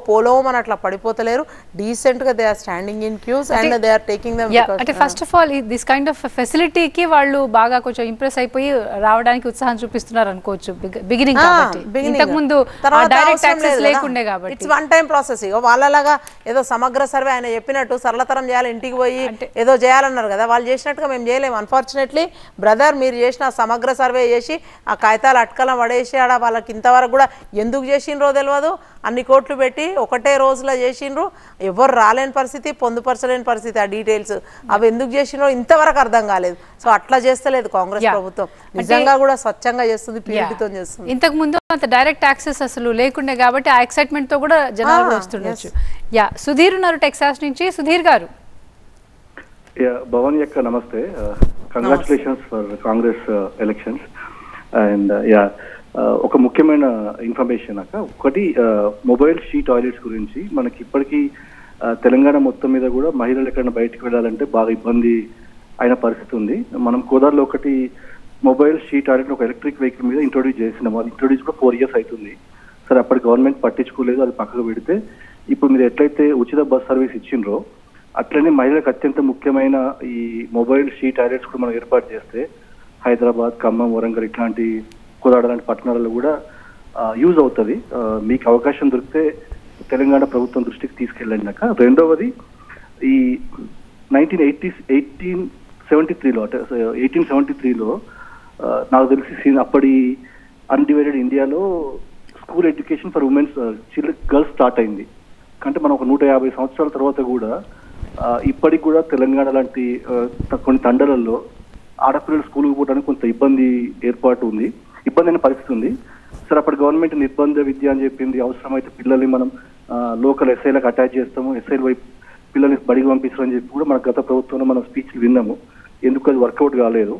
పోలోమని అట్లా పడిపోతలేరు, డీసెంట్గా they are standing in queues and they are taking them. అంటే first of all this kind of ఫెసిలిటీకి వాళ్ళు బాగా కొంచెం ఇంప్రెస్ అయిపోయి రావడానికి ఉత్సాహం చూపిస్తున్నారు అనుకోవచ్చు బిగినింగ్ కాబట్టి. ఇంతకుముందు డైరెక్ట్ యాక్సెస్ లేకుండే కాబట్టి ఇట్స్ వన్ టైం ప్రాసెస్. ఇక వాళ్ళలాగా ఏదో సమగ్ర సర్వే ఆయన చెప్పినట్టు సరళతరం చేయాలి, ఇంటికి పోయి ఏదో చేయాలన్నారు కదా, వాళ్ళు చేసినట్టుగా మేము చేయలేము. అన్ఫార్చునేట్లీ బ్రదర్, మీరు చేసిన సమగ్ర సర్వే చేసి ఆ కాగితాలు అట్కలం పడేసి ఆడ వాళ్ళకి ఇంతవరకు కూడా ఎందుకు చేసిండ్రో తెలియదు, అన్ని కోట్లు పెట్టి ఒకటే రోజులో చేసిండ్రు, ఎవరు రాలేని పరిస్థితి, పొందుపరచలేని పరిస్థితి, ఆ డీటెయిల్స్ అవి ఎందుకు చేసిండ్రో ఇంతవరకు అర్థం కాలేదు. సో అట్లా చేస్తలేదు కాంగ్రెస్ ప్రభుత్వం, నిజంగా కూడా స్వచ్ఛంగా చేస్తుంది, పీడితో చేస్తుంది. ఇంతకు ముందు అంత డైరెక్ట్ యాక్సెస్ అసలు లేకుండే కాబట్టి ఆ ఎక్సైట్మెంట్ తో కూడా జనాలు కూడా వస్తుండొచ్చు. సుధీర్ ఉన్నారు టెక్సాస్ నుంచి. సుధీర్ గారు. భవన్ యొక్క నమస్తే, congratulations for Congress elections. And ఒక ముఖ్యమైన ఇన్ఫర్మేషన్ ఒకటి, మొబైల్ షీ టాయిలెట్స్ గురించి మనకి ఇప్పటికీ తెలంగాణ మొత్తం మీద కూడా మహిళలు ఎక్కడైనా బయటకు వెళ్ళాలంటే బాగా ఇబ్బంది అయిన పరిస్థితి ఉంది. మనం కోదాడలో ఒకటి మొబైల్ షీ టాయిలెట్ ఒక ఎలక్ట్రిక్ వెహికల్ మీద ఇంట్రొడ్యూస్ చేసినాం. అది ఇంట్రొడ్యూస్ కూడా 4 years అవుతుంది. సరే, అప్పటి గవర్నమెంట్ పట్టించుకోలేదు, అది పక్కకు పెడితే ఇప్పుడు మీరు ఎట్లయితే ఉచిత బస్ సర్వీస్ ఇచ్చిండ్రో అట్లనే మహిళలకు అత్యంత ముఖ్యమైన ఈ మొబైల్ షీ టాయిలెట్స్ కూడా మనం ఏర్పాటు చేస్తే హైదరాబాద్, ఖమ్మం, వరంగల్ ఇట్లాంటి కోదాడ లాంటి పట్టణాలలో కూడా యూజ్ అవుతుంది. మీకు అవకాశం దొరికితే తెలంగాణ ప్రభుత్వం దృష్టికి తీసుకెళ్ళినాక. రెండవది ఈ 1873లో అంటే 1873లో నాకు తెలిసి అప్పటి అన్డివైడెడ్ ఇండియాలో school education for women's girls start అయింది. అంటే మనం ఒక 150 సంవత్సరాల తర్వాత కూడా ఇప్పటికి కూడా తెలంగాణ లాంటి కొన్ని తండలలో ఆడపిల్లలు స్కూల్కి పోవడానికి కొంత ఇబ్బంది అయిన పరిస్థితి ఉంది. సరే అప్పటి గవర్నమెంట్ నిర్బంధ విద్య అని చెప్పింది. అవసరమైతే పిల్లల్ని మనం లోకల్ ఎస్ఐలకు అటాచ్ చేస్తాము, ఎస్ఐల వైపు పిల్లల్ని బడికి పంపిస్తామని చెప్పి కూడా మన గత ప్రభుత్వంలో మనం స్పీచ్లు విన్నాము. ఎందుకు అది వర్కౌట్ కాలేదు.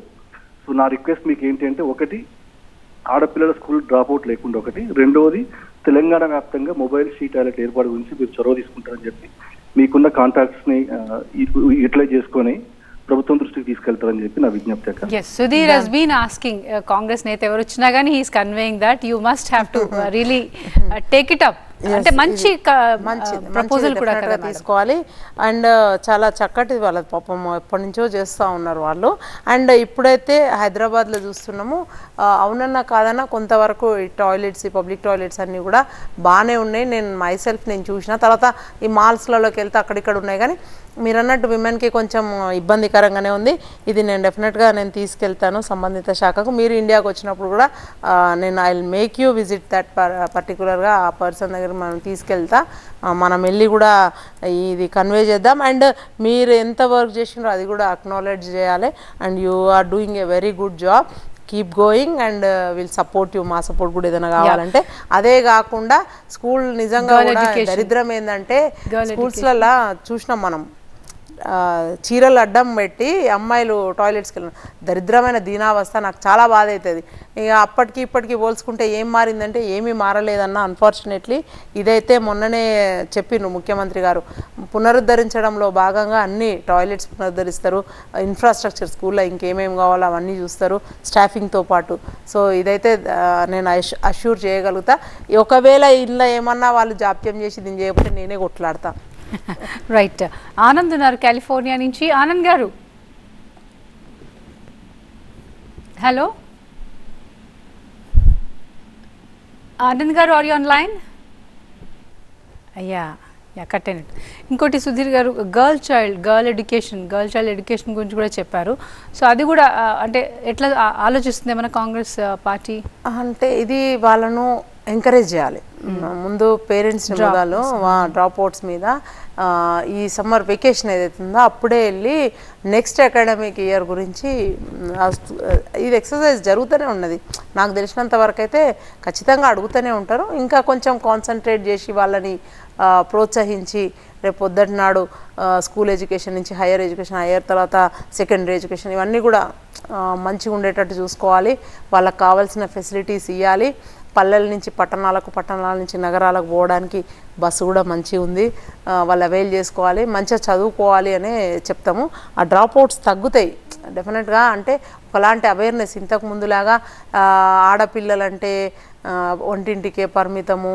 సో నా రిక్వెస్ట్ మీకు ఏంటి అంటే, ఒకటి ఆడపిల్లల స్కూల్ డ్రాప్ అవుట్ లేకుండా ఒకటి, రెండవది తెలంగాణ వ్యాప్తంగా మొబైల్ షీ టాయిలెట్ ఏర్పాటు గురించి మీరు చొరవ తీసుకుంటారని చెప్పి మీకున్న కాంటాక్ట్స్ ని యూటిలైజ్ చేసుకొని ప్రభుత్వం దృష్టికి తీసుకెళ్తారని చెప్పి నా విజ్ఞప్తి. Yes, Sudhir has been asking Congress నేత ఎవరు వచ్చినా కానీ he is conveying that you must have to really take it up. అంటే మంచి ప్రపోజల్ కూడా తీసుకోవాలి. అండ్ చాలా చక్కటి వాళ్ళ పాపం ఎప్పటి నుంచో చేస్తూ ఉన్నారు వాళ్ళు. అండ్ ఇప్పుడైతే హైదరాబాద్లో చూస్తున్నాము, అవునన్నా కాదన్నా కొంతవరకు ఈ టాయిలెట్స్, ఈ పబ్లిక్ టాయిలెట్స్ అన్నీ కూడా బాగానే ఉన్నాయి. నేను చూసిన తర్వాత ఈ మాల్స్లలోకి వెళ్తే అక్కడిక్కడ ఉన్నాయి. కానీ మీరు అన్నట్టు విమెన్కి కొంచెం ఇబ్బందికరంగానే ఉంది. ఇది నేను డెఫినెట్గా తీసుకెళ్తాను సంబంధిత శాఖకు. మీరు ఇండియాకు వచ్చినప్పుడు కూడా నేను I will make you visit that పర్టికులర్గా ఆ పర్సన్ దగ్గర మనం తీసుకెళ్తా. మనం వెళ్ళి కూడా ఇది కన్వే చేద్దాం. అండ్ మీరు ఎంత వర్క్ చేసినారో అది కూడా అక్నాలెడ్జ్ చేయాలి. And you are doing a very good job. Keep going and will support you. మా సపోర్ట్ కూడా ఏదైనా కావాలంటే. అదే కాకుండా స్కూల్ నిజంగా దరిద్రం ఏంటంటే స్కూల్స్లలో చూసినాం మనం, చీరలు అడ్డం పెట్టి అమ్మాయిలు టాయిలెట్స్కి వెళ్ళిన దరిద్రమైన దీనావస్థ. నాకు చాలా బాధ అవుతుంది. ఇక అప్పటికి ఇప్పటికి పోల్చుకుంటే ఏం మారిందంటే ఏమీ మారలేదన్న. అన్ఫార్చునేట్లీ ఇదైతే మొన్ననే చెప్పిను ముఖ్యమంత్రి గారు, పునరుద్ధరించడంలో భాగంగా అన్ని టాయిలెట్స్ పునరుద్ధరిస్తారు, ఇన్ఫ్రాస్ట్రక్చర్ స్కూల్లో ఇంకేమేమి కావాలో అవన్నీ చూస్తారు స్టాఫింగ్తో పాటు. సో ఇదైతే నేను అష్యూర్ చేయగలుగుతా. ఒకవేళ ఇంట్లో ఏమన్నా వాళ్ళు జాప్యం చేసి దీన్ని చేయకపోతే నేనే కొట్లాడతా. రైట్. ఆనంద్ ఉన్నారు కాలిఫోర్నియా నుంచి. ఆనంద్ గారు, హలో ఆనంద్ గారు, ఆర్ యు ఆన్ లైన్? అయ్యా కట్ అయినట్టు. ఇంకోటి సుధీర్ గారు, గర్ల్ చైల్డ్ ఎడ్యుకేషన్ గురించి కూడా చెప్పారు. సో అది కూడా అంటే ఎట్లా ఆలోచిస్తుంది ఏమైనా కాంగ్రెస్ పార్టీ? అంటే ఇది వాళ్ళను ఎంకరేజ్ చేయాలి. ముందు పేరెంట్స్ని మొదలు డ్రాప్ అవుట్స్ మీద ఈ సమ్మర్ వెకేషన్ ఏదైతే ఉందో అప్పుడే వెళ్ళి నెక్స్ట్ అకాడమిక్ ఇయర్ గురించి ఇది ఎక్సర్సైజ్ జరుగుతూనే ఉన్నది. నాకు తెలిసినంత వరకు అయితే ఖచ్చితంగా అడుగుతూనే ఉంటారు. ఇంకా కొంచెం కాన్సన్ట్రేట్ చేసి వాళ్ళని ప్రోత్సహించి రేపు పొద్దుటి నాడు స్కూల్ ఎడ్యుకేషన్ నుంచి హైయర్ ఎడ్యుకేషన్, హైయర్ తర్వాత సెకండరీ ఎడ్యుకేషన్ ఇవన్నీ కూడా మంచిగా ఉండేటట్టు చూసుకోవాలి. వాళ్ళకి కావాల్సిన ఫెసిలిటీస్ ఇవ్వాలి. పల్లెల నుంచి పట్టణాల నుంచి నగరాలకు పోవడానికి బస్సు కూడా మంచిగా ఉంది, వాళ్ళు అవైల్ చేసుకోవాలి, మంచిగా చదువుకోవాలి అనే చెప్తాము. ఆ డ్రాప్ అవుట్స్ తగ్గుతాయి డెఫినెట్గా. అంటే ఒకలాంటి అవేర్నెస్ ఇంతకు ముందులాగా ఆడపిల్లలంటే ఒంటింటికే పరిమితము,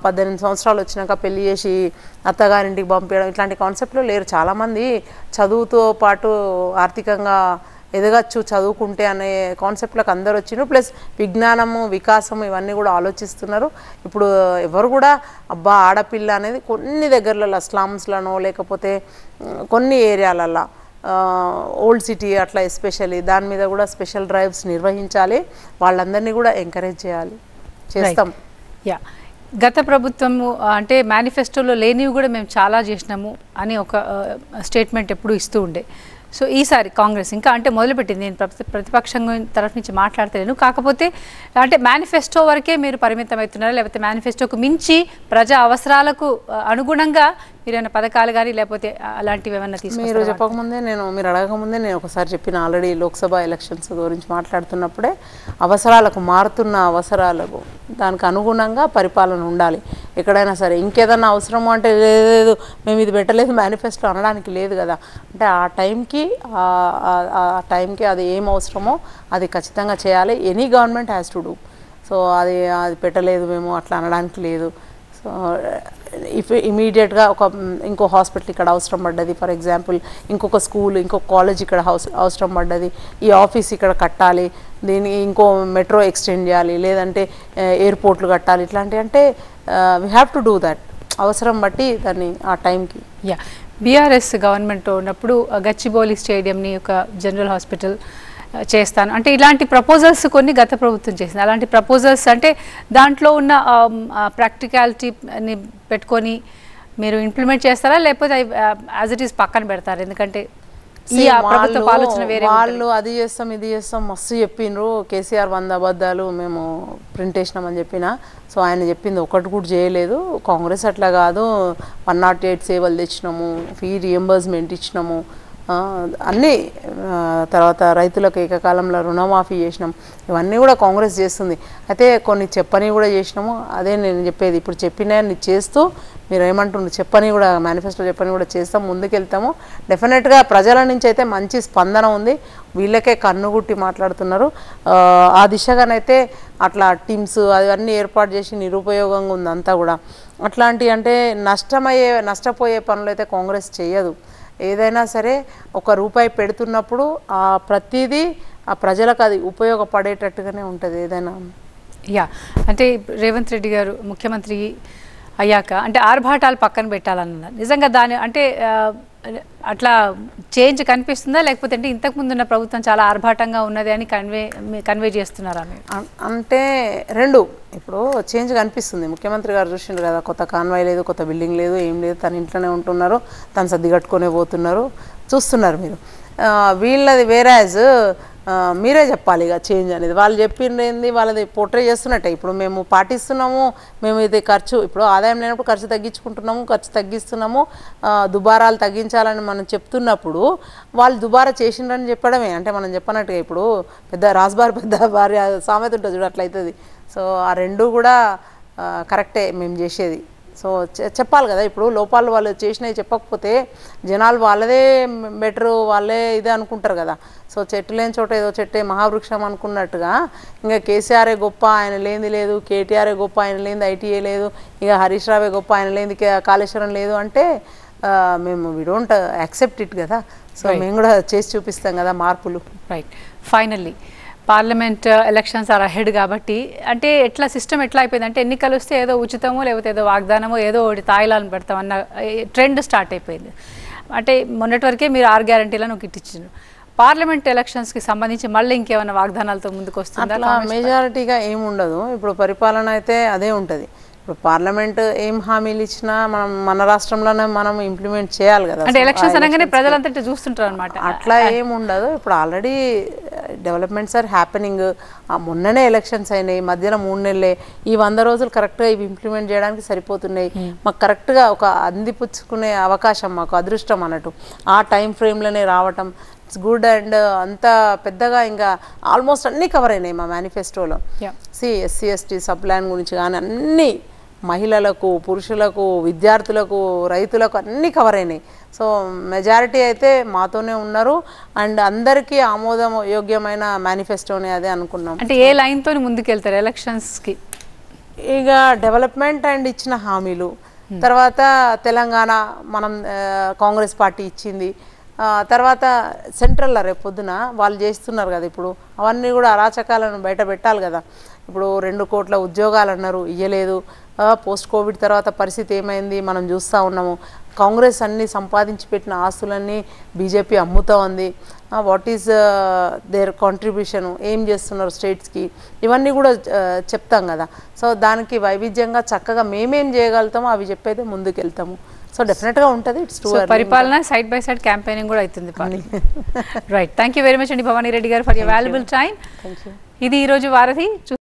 18 సంవత్సరాలు వచ్చినాక పెళ్లి చేసి అత్తగారింటికి పంపించడం ఇట్లాంటి కాన్సెప్ట్లో లేరు. చాలామంది చదువుతో పాటు ఆర్థికంగా ఎదగచ్చు చదువుకుంటే అనే కాన్సెప్ట్లకు అందరు వచ్చిండ్రు. ప్లస్ విజ్ఞానము, వికాసము ఇవన్నీ కూడా ఆలోచిస్తున్నారు. ఇప్పుడు ఎవరు కూడా అబ్బా ఆడపిల్ల అనేది కొన్ని దగ్గరలలో స్లమ్స్లను లేకపోతే కొన్ని ఏరియాలల్లో ఓల్డ్ సిటీ అట్లా ఎస్పెషల్లీ దాని మీద కూడా స్పెషల్ డ్రైవ్స్ నిర్వహించాలి. వాళ్ళందరినీ కూడా ఎంకరేజ్ చేస్తాం. యా, గత ప్రభుత్వము అంటే మేనిఫెస్టోలో లేనివి కూడా మేము చాలా చేసినాము అని ఒక స్టేట్మెంట్ ఎప్పుడు ఇస్తూ ఉండే. సో ఈసారి కాంగ్రెస్ ఇంకా అంటే మొదలుపెట్టింది. నేను ప్రతిపక్షం తరఫు నుంచి మాట్లాడతలేను, కాకపోతే అంటే మేనిఫెస్టో వరకే మీరు పరిమితం అవుతున్నారు, లేకపోతే మేనిఫెస్టోకు మించి ప్రజా అవసరాలకు అనుగుణంగా మీరైనా పథకాలు కానీ లేకపోతే అలాంటివి ఏమైనా తీసుకు మీరు చెప్పకముందే మీరు అడగకముందే నేను ఒకసారి చెప్పిన ఆల్రెడీ లోక్సభ ఎలక్షన్స్ గురించి మాట్లాడుతున్నప్పుడే అవసరాలకు మారుతున్న అవసరాలకు దానికి అనుగుణంగా పరిపాలన ఉండాలి. ఎక్కడైనా సరే ఇంకేదన్నా అవసరము అంటే లేదు మేము ఇది పెట్టలేదు మేనిఫెస్టో అనడానికి లేదు కదా. అంటే ఆ టైంకి అది ఏం అవసరమో అది ఖచ్చితంగా చేయాలి. Any government has to do. So అది పెట్టలేదు మేము అట్లా అనడానికి లేదు. సో ఇమీడియట్గా ఇంకో హాస్పిటల్ ఇక్కడ అవసరం పడ్డది, ఫర్ ఎగ్జాంపుల్ ఇంకొక స్కూల్ ఇంకొక కాలేజ్ ఇక్కడ అవసరం పడ్డది, ఈ ఆఫీస్ ఇక్కడ కట్టాలి, దీన్ని ఇంకో మెట్రో ఎక్స్టెండ్ చేయాలి, లేదంటే ఎయిర్పోర్ట్లు కట్టాలి, ఇట్లాంటివి అంటే we have to do that, అవసరం బట్టి దాన్ని ఆ టైంకి. యా, బీఆర్ఎస్ గవర్నమెంట్ ఉన్నప్పుడు గచ్చిబౌలి స్టేడియంని ఒక జనరల్ హాస్పిటల్ చేస్తాను అంటే ఇలాంటి ప్రపోజల్స్ కొన్ని గత ప్రభుత్వం చేసింది. అలాంటి ప్రపోజల్స్ అంటే దాంట్లో ఉన్న ప్రాక్టికాలిటీని పెట్టుకొని మీరు ఇంప్లిమెంట్ చేస్తారా, లేకపోతే యాజ్ ఇట్ ఈస్ పక్కన పెడతారు? ఎందుకంటే ఈ ప్రభుత్వ ఆలోచన వేరే, వాళ్ళు అది చేస్తాం ఇది చేస్తాం మస్తు చెప్పిండ్రు, కేసీఆర్ 100 అబద్ధాలు మేము ప్రింట్ వేసినామని చెప్పిన. సో ఆయన చెప్పింది ఒకటి కూడా చేయలేదు. కాంగ్రెస్ అట్లా కాదు, 108 సేవలు తెచ్చినాము, ఫీ రియంబర్స్మెంట్ ఇచ్చినాము, అన్నీ, తర్వాత రైతులకు ఏకకాలంలో రుణమాఫీ చేసినాం, ఇవన్నీ కూడా కాంగ్రెస్ చేస్తుంది. అయితే కొన్ని చెప్పని కూడా చేసినాము. అదే నేను చెప్పేది, ఇప్పుడు చెప్పినవి చేస్తూ మీరు ఏమంటున్నారు, చెప్పని కూడా మేనిఫెస్టో చెప్పని కూడా చేస్తాం, ముందుకెళ్తాము. డెఫినెట్గా ప్రజల నుంచి అయితే మంచి స్పందన ఉంది, వీళ్ళకే కన్నుగుట్టి మాట్లాడుతున్నారు. ఆ దిశగానైతే అట్లా టీమ్స్ అవన్నీ ఏర్పాటు చేసి నిరుపయోగంగా ఉంది అంతా కూడా. అట్లాంటి అంటే నష్టపోయే పనులు అయితే కాంగ్రెస్ చేయదు. ఏదైనా సరే ₹1 పెడుతున్నప్పుడు ఆ ప్రతిదీ ఆ ప్రజలకు అది ఉపయోగపడేటట్టుగానే ఉంటుంది ఏదైనా. యా, అంటే రేవంత్ రెడ్డి గారు ముఖ్యమంత్రి అయ్యాక అంటే ఆర్భాటాలు పక్కన పెట్టాలన్నారు. నిజంగా దాని అంటే అట్లా చేంజ్ కనిపిస్తుందా, లేకపోతే అంటే ఇంతకుముందు ఉన్న ప్రభుత్వం చాలా ఆర్భాటంగా ఉన్నది అని కన్వే చేస్తున్నారా మీరు? అంటే రెండు, ఇప్పుడు చేంజ్ కనిపిస్తుంది. ముఖ్యమంత్రి గారు చూసిండ్రు కదా, కొత్త కాన్వాయ్ లేదు, కొత్త బిల్డింగ్ లేదు, ఏం లేదు, తన ఇంట్లోనే ఉంటున్నారు, తను సర్ది కట్టుకునే పోతున్నారు, చూస్తున్నారు మీరు. వీళ్ళది వేరాజ్ మీరే చెప్పాలి ఇక చేంజ్ అనేది. వాళ్ళు చెప్పింది వాళ్ళది పోర్ట్రే చేస్తున్నట్టే. ఇప్పుడు మేము పాటిస్తున్నాము, మేము ఇది ఖర్చు, ఇప్పుడు ఆదాయం లేనప్పుడు ఖర్చు తగ్గించుకుంటున్నాము, ఖర్చు తగ్గిస్తున్నాము, దుబారాలు తగ్గించాలని మనం చెప్తున్నప్పుడు వాళ్ళు దుబారా చేసిండ్రని చెప్పడమే. అంటే మనం చెప్పనట్టుగా ఇప్పుడు రాజుబారి పెద్ద భార్య సామెత ఉంటుంది చూడు, అట్లయితుంది. సో ఆ రెండు కూడా కరెక్టే మేము చేసేది. సో చెప్పాలి కదా, ఇప్పుడు లోపాలు వాళ్ళు చేసినవి చెప్పకపోతే జనాలు వాళ్ళదే బెటరు, వాళ్ళే ఇదే అనుకుంటారు కదా. సో చెట్టు లేని చోట ఏదో చెట్టే మహావృక్షం అనుకున్నట్టుగా ఇంకా కేసీఆరే గొప్ప, ఆయన లేనిది లేదు, కేటీఆరే గొప్ప, ఆయన లేనిది ఐటీఏ లేదు, ఇక హరీష్ రావే గొప్ప, ఆయన లేనిది కాళేశ్వరం లేదు అంటే మేము వి డోంట్ యాక్సెప్ట్ ఇట్ కదా. సో మేము కూడా చేసి చూపిస్తాం కదా మార్పులు. Right, finally parliament elections are ahead కాబట్టి అంటే సిస్టమ్ ఎట్లా అయిపోయింది అంటే ఎన్నికలు వస్తే ఏదో ఉచితమో లేకపోతే ఏదో వాగ్దానమో ఏదో ఒకటి తాయిలాలను పెడతామన్న ట్రెండ్ స్టార్ట్ అయిపోయింది. అంటే మొన్నటి వరకే మీరు 6 గ్యారంటీలను ఒకటి ఇచ్చారు. పార్లమెంట్ ఎలక్షన్స్కి సంబంధించి మళ్ళీ ఇంకేమైనా వాగ్దానాలతో ముందుకు వస్తుందా? అట్లా మెజారిటీగా ఏముండదు. ఇప్పుడు పరిపాలన అయితే అదే ఉంటుంది. ఇప్పుడు పార్లమెంట్ ఏం హామీలు ఇచ్చినా మన రాష్ట్రంలోనే మనం ఇంప్లిమెంట్ చేయాలి కదా. అంటే ఎలక్షన్స్ అనగానే ప్రజలంతా చూస్తుంటారు అనమాట. అట్లా ఏముండదు. ఇప్పుడు ఆల్రెడీ డెవలప్మెంట్స్ ఆర్ హ్యాపెనింగ్. మొన్ననే ఎలక్షన్స్ అయినాయి, మధ్యలో 3 నెలలే. ఈ 100 రోజులు కరెక్ట్గా ఇవి ఇంప్లిమెంట్ చేయడానికి సరిపోతున్నాయి. మాకు కరెక్ట్గా ఒక అందిపుచ్చుకునే అవకాశం, మాకు అదృష్టం అన్నట్టు ఆ టైం ఫ్రేమ్లోనే రావటం ఇట్స్ గుడ్. అండ్ అంత పెద్దగా ఇంకా ఆల్మోస్ట్ అన్నీ కవర్ అయినాయి మా మేనిఫెస్టోలో. ఎస్సీ ఎస్టీ సబ్ ప్లాన్ గురించి కానీ అన్నీ, మహిళలకు, పురుషులకు, విద్యార్థులకు, రైతులకు అన్నీ కవర్ అయినాయి. సో మెజారిటీ అయితే మాతోనే ఉన్నారు అండ్ అందరికీ ఆమోదం యోగ్యమైన మేనిఫెస్టోనే అదే అనుకున్నాం. అంటే ఏ లైన్తో ముందుకెళ్తారు ఎలక్షన్స్కి? ఇక డెవలప్మెంట్ అండ్ ఇచ్చిన హామీలు, తర్వాత తెలంగాణ మనం కాంగ్రెస్ పార్టీ ఇచ్చింది, తర్వాత సెంట్రల్లో రేపు పొద్దున వాళ్ళు చేస్తున్నారు కదా, ఇప్పుడు అవన్నీ కూడా అరాచకాలను బయట పెట్టాలి కదా. ఇప్పుడు 2 కోట్ల ఉద్యోగాలు అన్నారు, ఇయ్యలేదు. పోస్ట్ కోవిడ్ తర్వాత పరిస్థితి ఏమైంది మనం చూస్తూ ఉన్నాము. కాంగ్రెస్ అన్ని సంపాదించి పెట్టిన ఆస్తులన్నీ బీజేపీ అమ్ముతూ ఉంది. వాట్ ఈజ్ దేర్ కాంట్రిబ్యూషన్, ఏం చేస్తున్నారు స్టేట్స్కి, ఇవన్నీ కూడా చెప్తాం కదా. సో దానికి వైవిధ్యంగా చక్కగా మేమేం చేయగలుగుతామో అవి చెప్పైతే ముందుకు వెళ్తాము. సో డెఫినెట్గా ఉంటుంది. ఇట్స్ టూ పరిపాలన సైడ్ బై సైడ్ క్యాంపెయినింగ్ కూడా అవుతుంది. Right, thank you very much అండి భవానీ రెడ్డి గారు ఫర్ యువర్ వాల్యుబుల్ టైం. ఇది ఈరోజు వారధి.